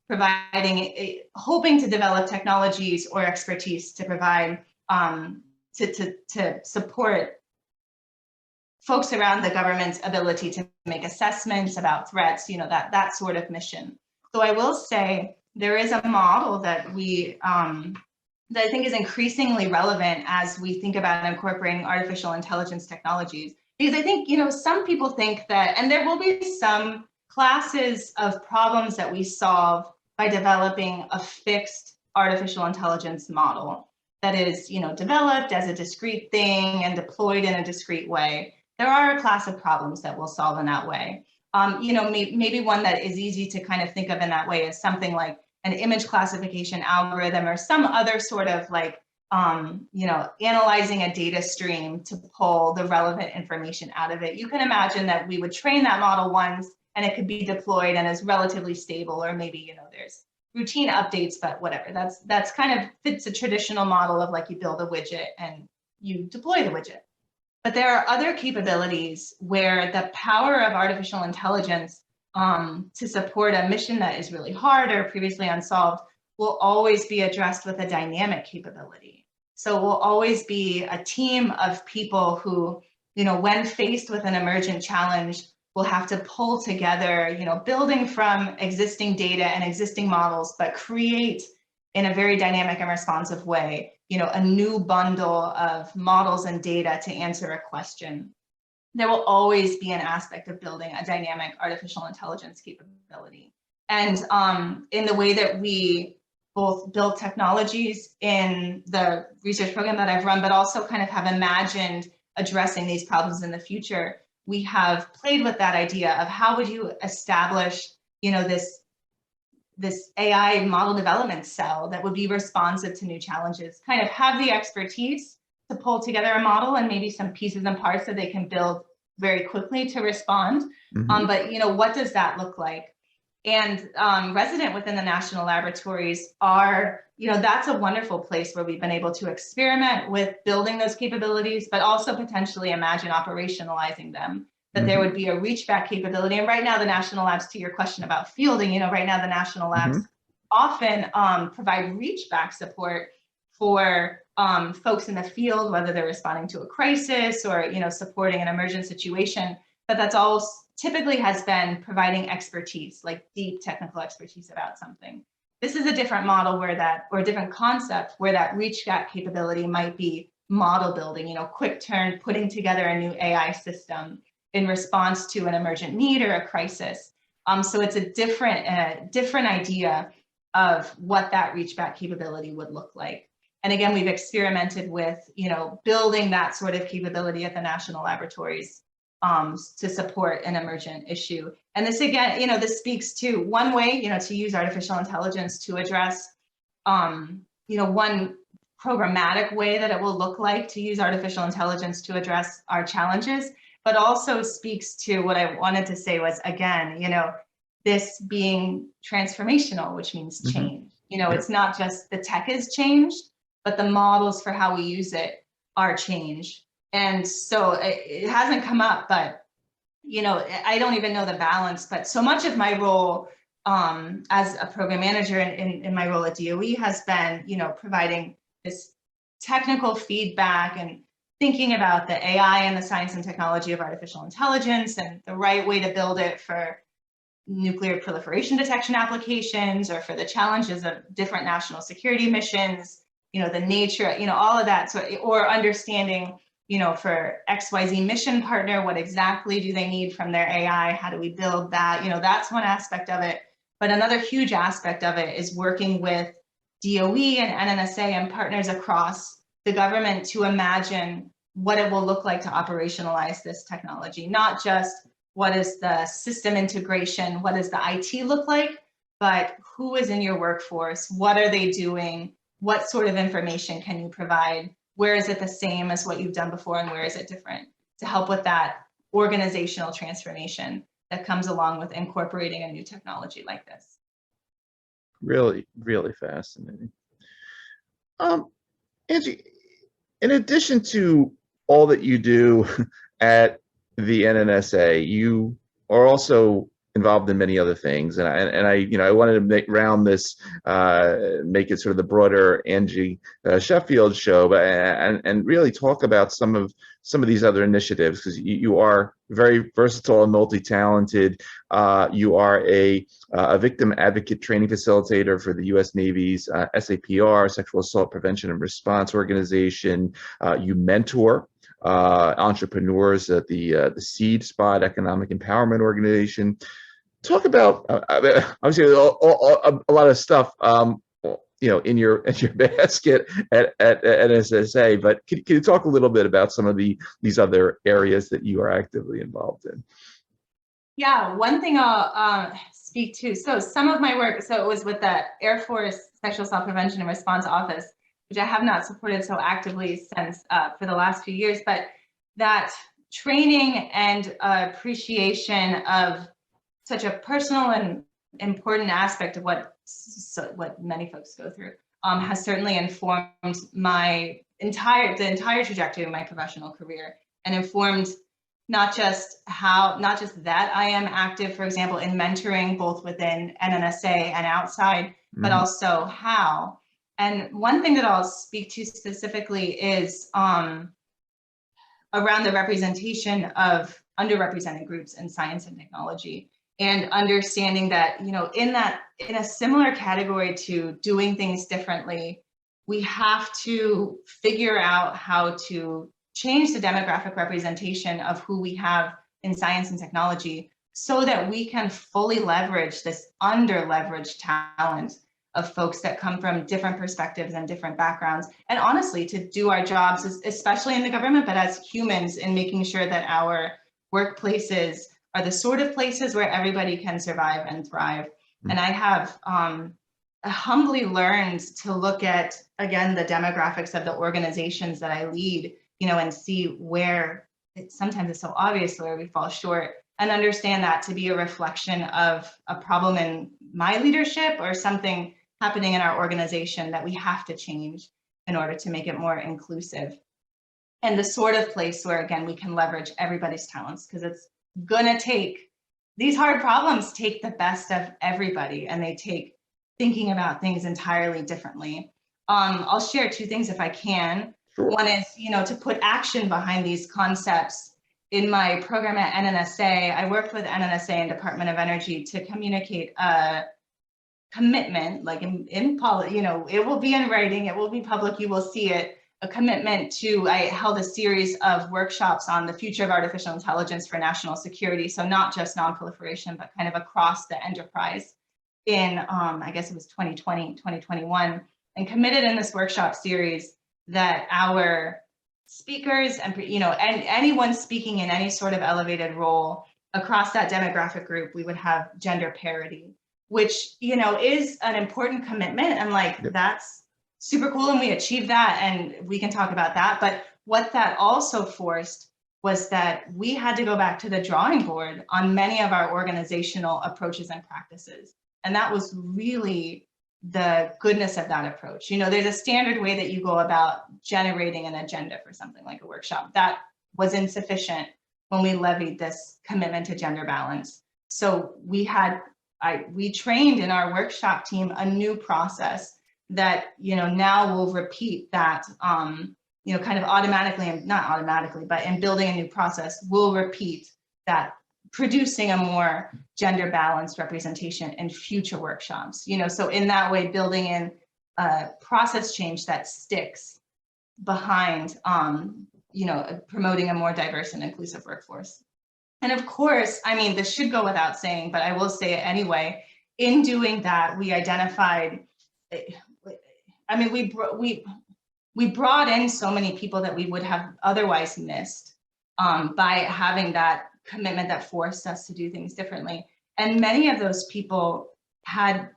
providing, hoping to develop technologies or expertise to provide, to support folks around the government's ability to make assessments about threats, that sort of mission. So I will say there is a model that that I think is increasingly relevant as we think about incorporating artificial intelligence technologies. Because I think, some people think that, and there will be some classes of problems that we solve by developing a fixed artificial intelligence model that is, developed as a discrete thing and deployed in a discrete way. There are a class of problems that we'll solve in that way. Maybe one that is easy to kind of think of in that way is something like an image classification algorithm or some other sort of analyzing a data stream to pull the relevant information out of it. You can imagine that we would train that model once and it could be deployed and is relatively stable, or maybe, there's routine updates, but whatever. That's kind of fits a traditional model of you build a widget and you deploy the widget. But there are other capabilities where the power of artificial intelligence to support a mission that is really hard or previously unsolved will always be addressed with a dynamic capability. So we'll always be a team of people who, when faced with an emergent challenge, will have to pull together, building from existing data and existing models, but create in a very dynamic and responsive way, a new bundle of models and data to answer a question. There will always be an aspect of building a dynamic artificial intelligence capability. And in the way that we both build technologies in the research program that I've run, but also kind of have imagined addressing these problems in the future, we have played with that idea of how would you establish, this AI model development cell that would be responsive to new challenges, kind of have the expertise to pull together a model and maybe some pieces and parts that they can build very quickly to respond. But what does that look like? And resident within the national laboratories are, that's a wonderful place where we've been able to experiment with building those capabilities, but also potentially imagine operationalizing them, that there would be a reach back capability. And right now the national labs, to your question about fielding, right now the national labs often provide reach back support for folks in the field, whether they're responding to a crisis or, supporting an emergent situation. But that's all typically has been providing expertise, like deep technical expertise about something. this is a different model where that, or a different concept where that reach back capability might be model building, you know, quick turn, putting together a new AI system in response to an emergent need or a crisis. So it's a different idea of what that reach back capability would look like. And again, we've experimented with, you know, building that sort of capability at the national laboratories to support an emergent issue. And this, again, you know, this speaks to one way, you know, to use artificial intelligence to address, you know, one programmatic way that it will look like to use artificial intelligence to address our challenges, but also speaks to what I wanted to say was, again, you know, this being transformational, which means change. You know, it's not just the tech is changed, but the models for how we use it are changed. And so it hasn't come up, but, you know, I don't even know the balance, but so much of my role as a program manager in my role at DOE has been, you know, providing this technical feedback and thinking about the AI and the science and technology of artificial intelligence and the right way to build it for nuclear proliferation detection applications or for the challenges of different national security missions, you know, the nature, you know, all of that, so, or understanding, you know, for XYZ mission partner, what exactly do they need from their AI? How do we build that? You know, that's one aspect of it. But another huge aspect of it is working with DOE and NNSA and partners across the government to imagine what it will look like to operationalize this technology, not just what is the system integration, what does the IT look like, but who is in your workforce, what are they doing, what sort of information can you provide, where is it the same as what you've done before and where is it different, to help with that organizational transformation that comes along with incorporating a new technology like this. Really, really fascinating. Angie, in addition to all that you do at the NNSA, you are also involved in many other things, and I you know, I wanted to round this, make it sort of the broader Angie Sheffield show, but and really talk about some of these other initiatives, because you are very versatile and multi-talented. You are a victim advocate training facilitator for the U.S. Navy's SAPR, Sexual Assault Prevention and Response Organization. You mentor entrepreneurs at the Seed Spot Economic Empowerment Organization. Talk about obviously a lot of stuff, you know, in your basket at NSSA, but can you talk a little bit about some of these other areas that you are actively involved in? Yeah, one thing I'll speak to. So some of my work, so it was with the Air Force Sexual Assault Prevention and Response Office, which I have not supported so actively since for the last few years, but that training and appreciation of such a personal and important aspect of what many folks go through has certainly informed the entire trajectory of my professional career, and informed not just that I am active, for example, in mentoring both within NNSA and outside, but also how. And one thing that I'll speak to specifically is around the representation of underrepresented groups in science and technology, and understanding that, you know, in a similar category to doing things differently, we have to figure out how to change the demographic representation of who we have in science and technology so that we can fully leverage this under-leveraged talent of folks that come from different perspectives and different backgrounds, and honestly, to do our jobs, especially in the government, but as humans, in making sure that our workplaces are the sort of places where everybody can survive and thrive. And I have humbly learned to look at, again, the demographics of the organizations that I lead, you know, and see where sometimes it's so obvious where we fall short, and understand that to be a reflection of a problem in my leadership or something happening in our organization that we have to change in order to make it more inclusive. And the sort of place where, again, we can leverage everybody's talents, because it's gonna take, these hard problems take the best of everybody, and they take thinking about things entirely differently. I'll share two things if I can. Sure. One is, you know, to put action behind these concepts. In my program at NNSA, I worked with NNSA and Department of Energy to communicate a commitment, like you know, it will be in writing, it will be public, you will see it, a commitment to, I held a series of workshops on the future of artificial intelligence for national security. So not just non-proliferation, but kind of across the enterprise in, I guess it was 2020, 2021, and committed in this workshop series that our speakers and, you know, and anyone speaking in any sort of elevated role across that demographic group, we would have gender parity, which, you know, is an important commitment, and like, that's super cool, and we achieved that, and we can talk about that. But what that also forced was that we had to go back to the drawing board on many of our organizational approaches and practices. And that was really the goodness of that approach. You know, there's a standard way that you go about generating an agenda for something like a workshop. That was insufficient when we levied this commitment to gender balance. So we trained in our workshop team a new process that, you know, now we'll repeat that, you know, kind of automatically, and not automatically, but in building a new process, we'll repeat that, producing a more gender balanced representation in future workshops. You know, so in that way, building in a process change that sticks behind, you know, promoting a more diverse and inclusive workforce. And of course, I mean, this should go without saying, but I will say it anyway. In doing that, we identified, I mean, we brought in so many people that we would have otherwise missed by having that commitment that forced us to do things differently. And many of those people had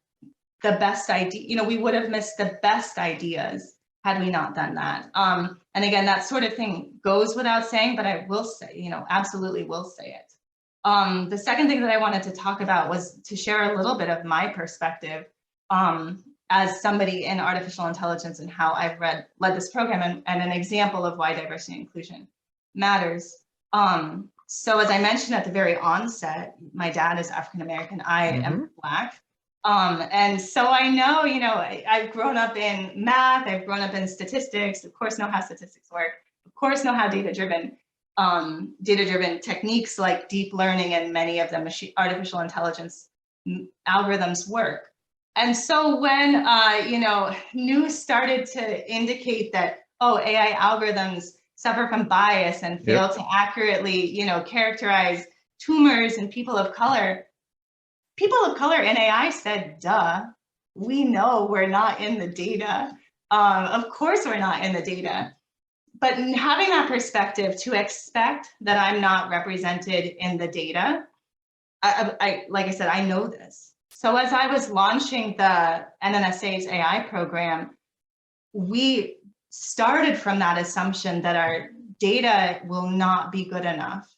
the best idea, you know, we would have missed the best ideas had we not done that. And again, that sort of thing goes without saying, but I will say, you know, absolutely will say it. The second thing that I wanted to talk about was to share a little bit of my perspective as somebody in artificial intelligence and how I've led this program, and an example of why diversity and inclusion matters. So as I mentioned at the very onset, my dad is African-American, I am Black. And so I know, you know, I've grown up in math, I've grown up in statistics, of course know how statistics work, of course know how data-driven techniques like deep learning and many of the artificial intelligence algorithms work. And so when, you know, news started to indicate that, oh, AI algorithms suffer from bias and fail to accurately, you know, characterize tumors in people of color in AI said, duh, we know we're not in the data. Of course we're not in the data. But having that perspective to expect that I'm not represented in the data, like I said, I know this. So as I was launching the NNSA's AI program, we started from that assumption that our data will not be good enough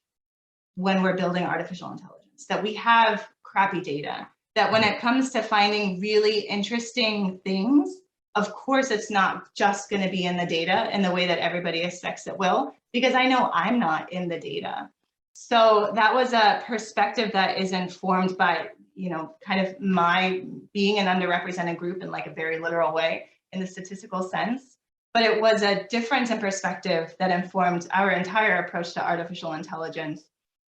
when we're building artificial intelligence, that we have crappy data, that when it comes to finding really interesting things, of course, it's not just going to be in the data in the way that everybody expects it will, because I know I'm not in the data. So that was a perspective that is informed by, you know, kind of my being an underrepresented group in like a very literal way in the statistical sense. But it was a difference in perspective that informed our entire approach to artificial intelligence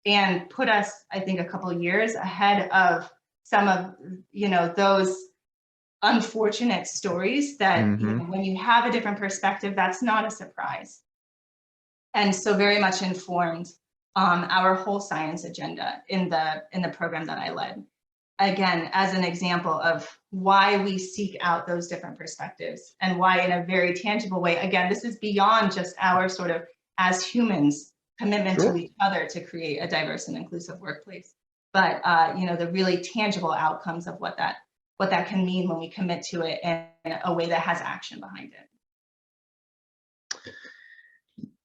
and put us, I think, a couple of years ahead of some of, you know, those unfortunate stories that you know, when you have a different perspective, that's not a surprise. And so very much informed our whole science agenda in the program that I led. Again, as an example of why we seek out those different perspectives and why in a very tangible way, again, this is beyond just our sort of, as humans, commitment to each other to create a diverse and inclusive workplace, but you know, the really tangible outcomes of what that can mean when we commit to it in a way that has action behind it.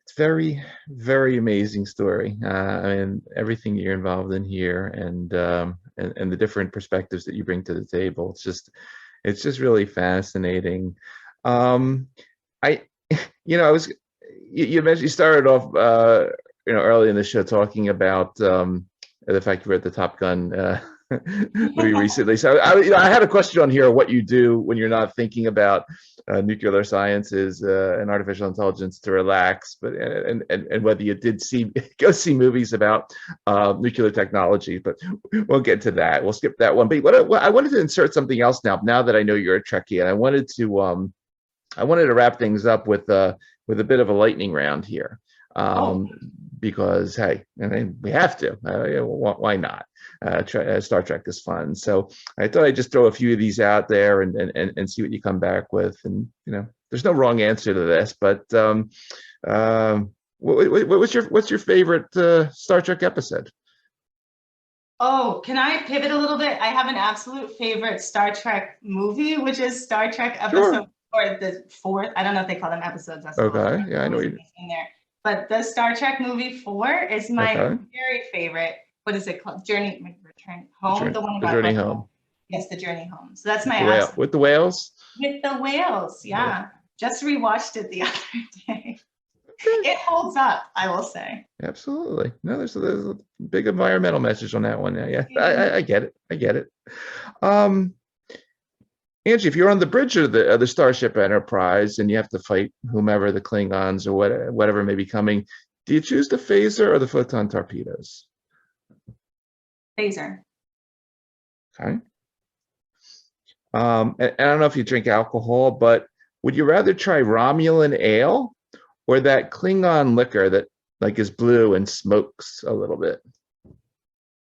It's very, very amazing story. I mean, everything you're involved in here, and the different perspectives that you bring to the table. It's just really fascinating. You mentioned, you started off, you know, early in the show talking about the fact you were at the Top Gun movie recently. So I had a question on here: what you do when you're not thinking about nuclear sciences and artificial intelligence to relax, but and whether you did go see movies about nuclear technology. But we'll get to that. We'll skip that one. But what I wanted to insert something else now. Now that I know you're a Trekkie, and I wanted to wrap things up with a bit of a lightning round here. Oh. Because hey, I mean, we have to. Why not? Star Trek is fun, so I thought I'd just throw a few of these out there and see what you come back with. And there's no wrong answer to this, but what's your favorite Star Trek episode? Oh, can I pivot a little bit? I have an absolute favorite Star Trek movie, which is Star Trek episode or the fourth. I don't know if they call them episodes. Okay, yeah, I know you in there. But the Star Trek movie 4 is my very favorite. What is it called? Return Home. The one about Journey Home. Yes, the Journey Home. So that's my with the whales. With the whales, yeah. Just rewatched it the other day. It holds up, I will say. Absolutely. No, there's a big environmental message on that one. Yeah, I get it. I get it. Angie, if you're on the bridge of the Starship Enterprise and you have to fight whomever, the Klingons or whatever may be coming, do you choose the phaser or the photon torpedoes? Phaser. Okay. And I don't know if you drink alcohol, but would you rather try Romulan ale or that Klingon liquor that is blue and smokes a little bit?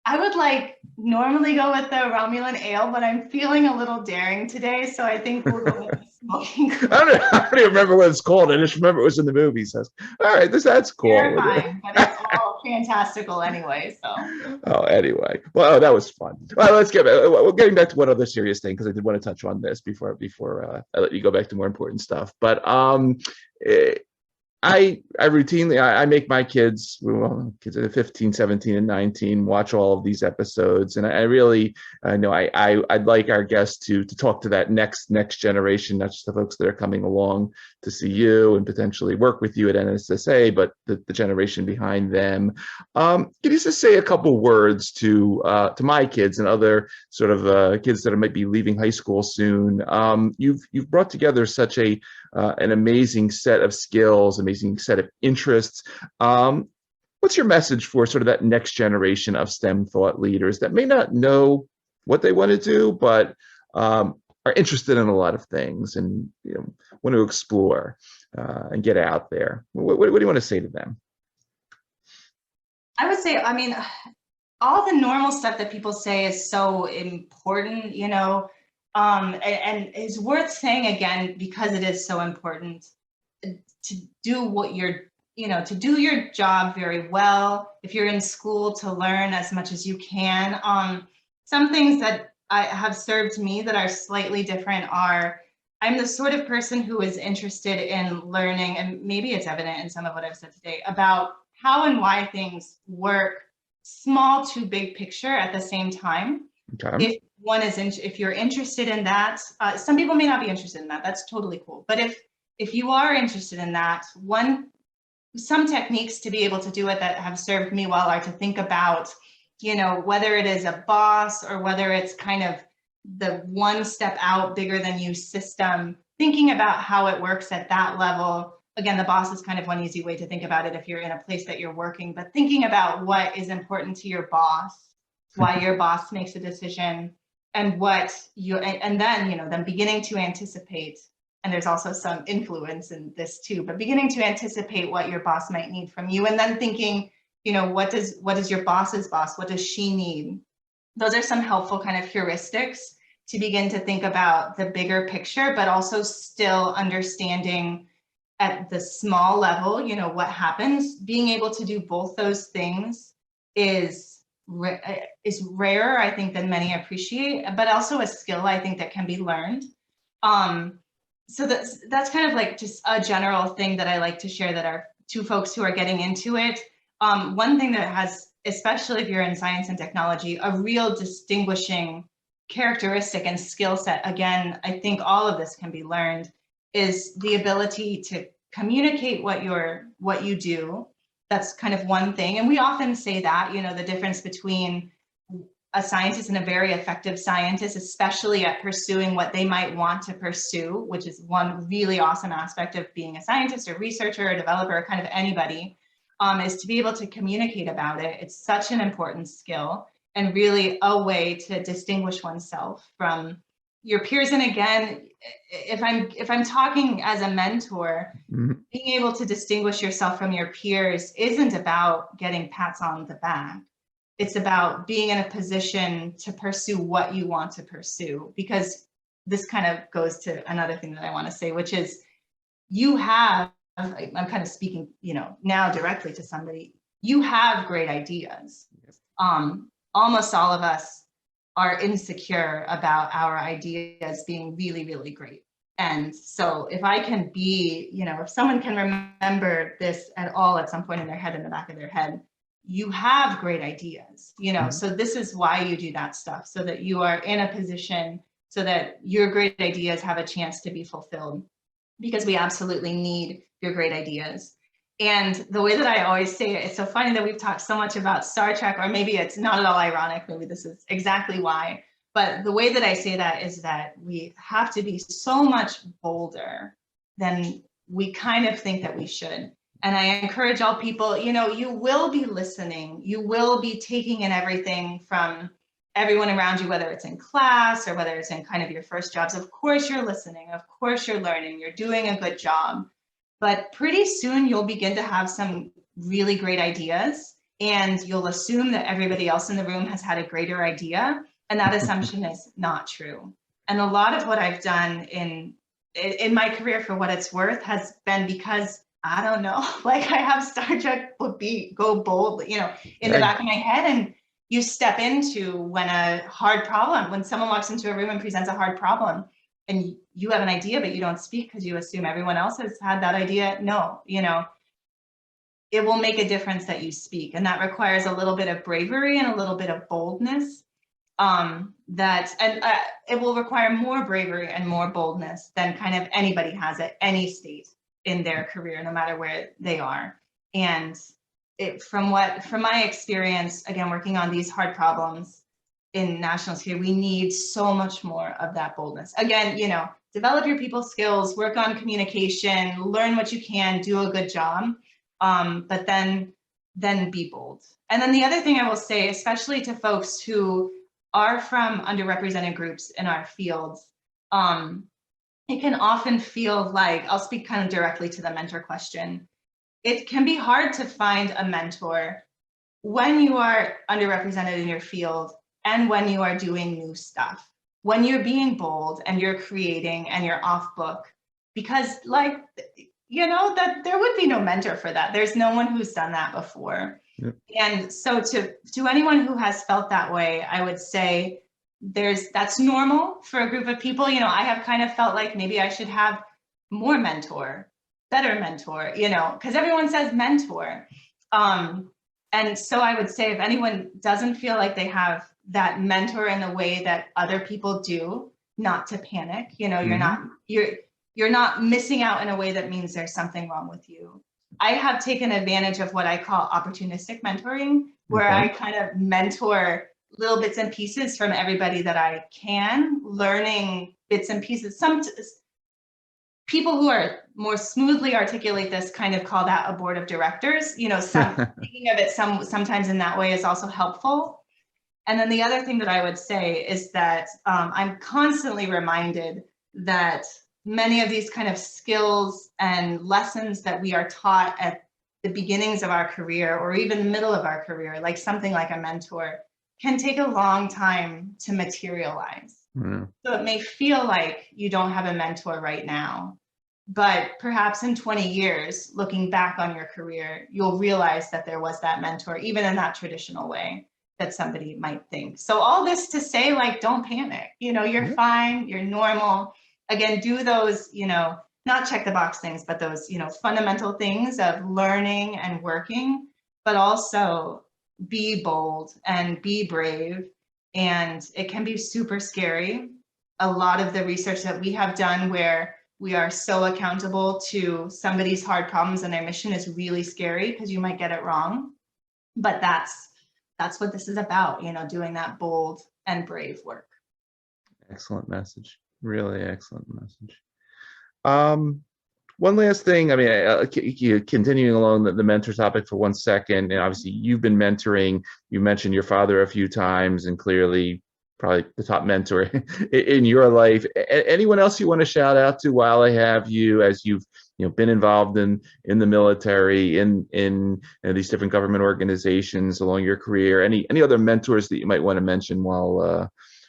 I would normally go with the Romulan ale, but I'm feeling a little daring today, so I think we'll go with the smoking. I don't even remember what it's called. I just remember it was in the movie. So, all right, that's cool. Terrifying, but it's all fantastical anyway. So. Oh, anyway, well, that was fun. Well, let's we're getting back to one other serious thing because I did want to touch on this before I let you go back to more important stuff. But I routinely I make my kids are 15, 17, and 19 watch all of these episodes, and I really know I'd like our guests to talk to that next generation, not just the folks that are coming along to see you and potentially work with you at NNSA, but the generation behind them. Can you just say a couple words to my kids and other sort of kids that might be leaving high school soon? You've brought together such an amazing set of skills, amazing set of interests. What's your message for sort of that next generation of STEM thought leaders that may not know what they want to do, but are interested in a lot of things and want to explore and get out there? What do you want to say to them? I would say, I mean, all the normal stuff that people say is so important, and it's worth saying again, because it is so important to do what to do your job very well. If you're in school, to learn as much as you can. Some things that have served me that are slightly different are, I'm the sort of person who is interested in learning, and maybe it's evident in some of what I've said today, about how and why things work, small to big picture at the same time. Okay. If you're interested in that, some people may not be interested in that. That's totally cool. But if you are interested in that, some techniques to be able to do it that have served me well are to think about, whether it is a boss or whether it's kind of the one step out, bigger than you system, thinking about how it works at that level. Again, the boss is kind of one easy way to think about it if you're in a place that you're working, but thinking about what is important to your boss, why your boss makes a decision, and then beginning to anticipate. And there's also some influence in this too, but beginning to anticipate what your boss might need from you, and then thinking, what does your boss's boss, what does she need? Those are some helpful kind of heuristics to begin to think about the bigger picture, but also still understanding at the small level, what happens. Being able to do both those things is rarer, I think, than many appreciate, but also a skill I think that can be learned. So that's kind of just a general thing that I like to share that are to folks who are getting into it. One thing that has, especially if you're in science and technology, a real distinguishing characteristic and skill set, again, I think all of this can be learned, is the ability to communicate what you do. That's kind of one thing. And we often say that, the difference between a scientist and a very effective scientist, especially at pursuing what they might want to pursue, which is one really awesome aspect of being a scientist or researcher or developer, kind of anybody, is to be able to communicate about it. It's such an important skill and really a way to distinguish oneself from your peers. And again, if I'm talking as a mentor, being able to distinguish yourself from your peers isn't about getting pats on the back. It's about being in a position to pursue what you want to pursue, because this kind of goes to another thing that I want to say, which is you have, I'm kind of speaking, now directly to somebody, you have great ideas. Almost all of us are insecure about our ideas being really, really great. And so if I can be, if someone can remember this at all at some point in their head, in the back of their head, you have great ideas, so this is why you do that stuff, so that you are in a position so that your great ideas have a chance to be fulfilled, because we absolutely need your great ideas. And the way that I always say it, it's so funny that we've talked so much about Star Trek, or maybe it's not at all ironic, maybe this is exactly why, but the way that I say that is that we have to be so much bolder than we kind of think that we should. And I encourage all people, you will be listening, you will be taking in everything from everyone around you, whether it's in class or whether it's in kind of your first jobs. Of course you're listening, of course you're learning, you're doing a good job. But pretty soon you'll begin to have some really great ideas, and you'll assume that everybody else in the room has had a greater idea. And that assumption is not true. And a lot of what I've done in my career, for what it's worth, has been because, I don't know, like I have Star Trek go boldly, in the back of my head, and you step into when someone walks into a room and presents a hard problem, and you have an idea, but you don't speak because you assume everyone else has had that idea. No, it will make a difference that you speak. And that requires a little bit of bravery and a little bit of boldness. It will require more bravery and more boldness than kind of anybody has at any state in their career, no matter where they are. And from my experience, again, working on these hard problems in national security, we need so much more of that boldness. Again, develop your people skills, work on communication, learn what you can, do a good job, but then be bold. And then the other thing I will say, especially to folks who are from underrepresented groups in our fields, it can often feel like, I'll speak kind of directly to the mentor question. It can be hard to find a mentor when you are underrepresented in your field and when you are doing new stuff, when you're being bold and you're creating and you're off book, because that there would be no mentor for that. There's no one who's done that before. Yep. And so to anyone who has felt that way, I would say that's normal for a group of people. I have kind of felt like maybe I should have more mentor, better mentor, because everyone says mentor. And so I would say if anyone doesn't feel like they have that mentor in the way that other people do, not to panic. You're not missing out in a way that means there's something wrong with you. I have taken advantage of what I call opportunistic mentoring, where I kind of mentor little bits and pieces from everybody that I can, learning bits and pieces. Some people who are more smoothly articulate this kind of call that a board of directors. Thinking of it sometimes in that way is also helpful. And then the other thing that I would say is that I'm constantly reminded that many of these kind of skills and lessons that we are taught at the beginnings of our career, or even the middle of our career, like something like a mentor, can take a long time to materialize. So it may feel like you don't have a mentor right now, but perhaps in 20 years, looking back on your career, you'll realize that there was that mentor, even in that traditional way that somebody might think. So all this to say, don't panic, you're fine, you're normal. Again, do those, not check the box things, but those, fundamental things of learning and working, but also be bold and be brave. And it can be super scary. A lot of the research that we have done where we are so accountable to somebody's hard problems and their mission is really scary because you might get it wrong. But that's that's what this is about, doing that bold and brave work. Excellent message. Really excellent message. One last thing, I mean, continuing along the mentor topic for 1 second, and obviously you've been mentoring, you mentioned your father a few times, and clearly probably the top mentor in your life. Anyone else you want to shout out to while I have you, as you've been involved in the military, in these different government organizations along your career? Any other mentors that you might want to mention while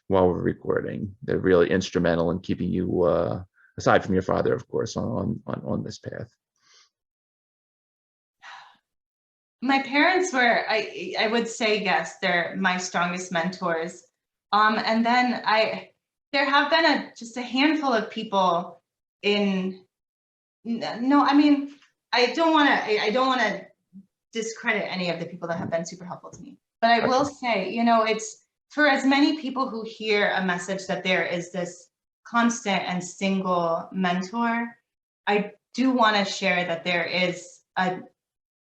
we're recording? They're really instrumental in keeping you, aside from your father, of course, on this path. My parents were, I would say, yes, they're my strongest mentors. And then there have been just a handful of people I mean, I don't want to discredit any of the people that have been super helpful to me, but I will say, it's for as many people who hear a message that there is this constant and single mentor, I do want to share that there is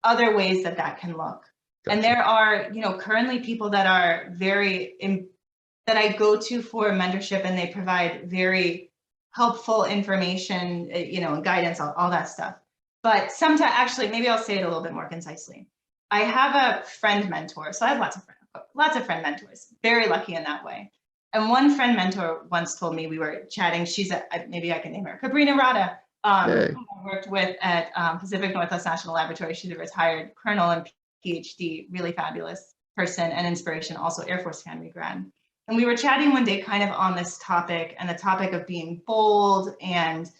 other ways that can look. Gotcha. And there are, currently people that are that I go to for mentorship, and they provide very helpful information, and guidance, all that stuff. But sometimes, actually, maybe I'll say it a little bit more concisely. I have a friend mentor. So I have lots of friend mentors, very lucky in that way. And one friend mentor once told me, we were chatting, she's maybe I can name her, Cabrina Rada, who I worked with at Pacific Northwest National Laboratory. She's a retired colonel and PhD, really fabulous person and inspiration, also Air Force Academy grad. And we were chatting one day kind of on this topic, and the topic of being bold and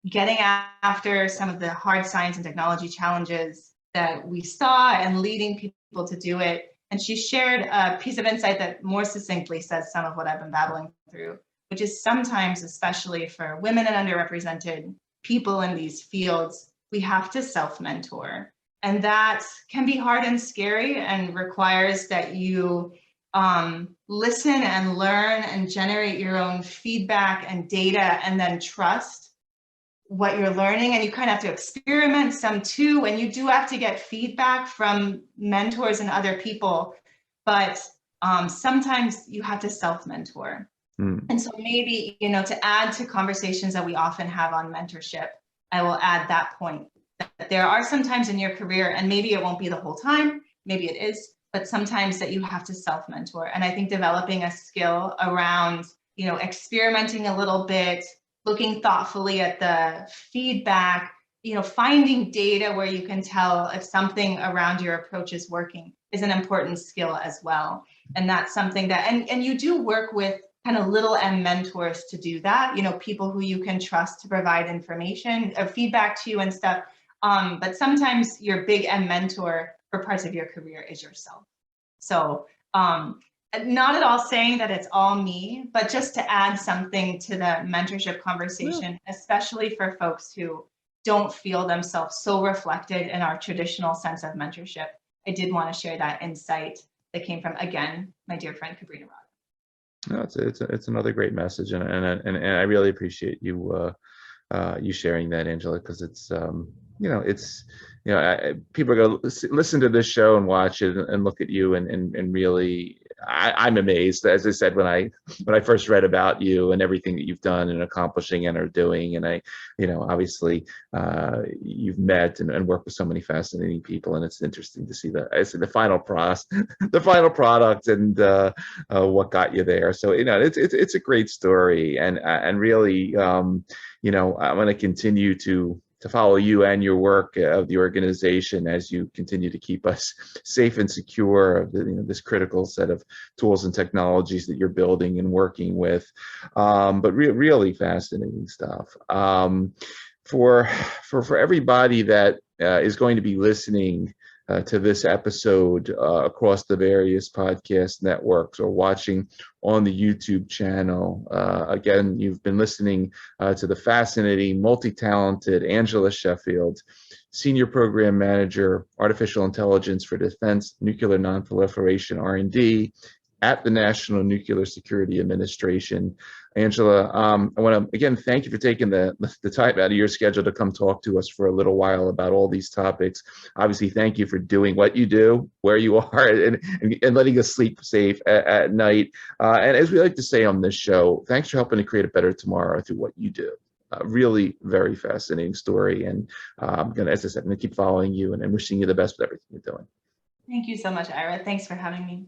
getting after some of the hard science and technology challenges that we saw and leading people to do it. And she shared a piece of insight that more succinctly says some of what I've been battling through, which is sometimes, especially for women and underrepresented people in these fields, we have to self-mentor. And that can be hard and scary, and requires that you listen and learn and generate your own feedback and data, and then trust what you're learning. And you kind of have to experiment some too, and you do have to get feedback from mentors and other people, but sometimes you have to self-mentor. And so maybe, to add to conversations that we often have on mentorship, I will add that point, that there are some times in your career, and maybe it won't be the whole time, maybe it is, but sometimes that you have to self-mentor. And I think developing a skill around, experimenting a little bit, looking thoughtfully at the feedback, finding data where you can tell if something around your approach is working is an important skill as well. And that's something that, and you do work with kind of little M mentors to do that, people who you can trust to provide information or feedback to you and stuff. But sometimes your big M mentor for parts of your career is yourself. So not at all saying that it's all me, but just to add something to the mentorship conversation, especially for folks who don't feel themselves so reflected in our traditional sense of mentorship. I did want to share that insight that came from, again, my dear friend Cabrina Rada. No, it's another great message, and I really appreciate you you sharing that, Angela, because it's people are going to listen to this show and watch it and look at you and really, I'm amazed, as I said, when I first read about you and everything that you've done and accomplishing and are doing. And obviously you've met and worked with so many fascinating people, and it's interesting to see the final product and what got you there. So, it's a great story, and really, I'm going to continue to follow you and your work of the organization as you continue to keep us safe and secure of this critical set of tools and technologies that you're building and working with. But really fascinating stuff. For everybody that is going to be listening to this episode across the various podcast networks or watching on the YouTube channel. Again, you've been listening to the fascinating, multi-talented Angela Sheffield, Senior Program Manager, Artificial Intelligence for Defense, Nuclear Nonproliferation R&D at the National Nuclear Security Administration. Angela, I want to again thank you for taking the time out of your schedule to come talk to us for a little while about all these topics. Obviously, thank you for doing what you do, where you are, and letting us sleep safe at night. And as we like to say on this show, thanks for helping to create a better tomorrow through what you do. Really very fascinating story. And as I said, I'm going to keep following you and wishing you the best with everything you're doing. Thank you so much, Ira. Thanks for having me.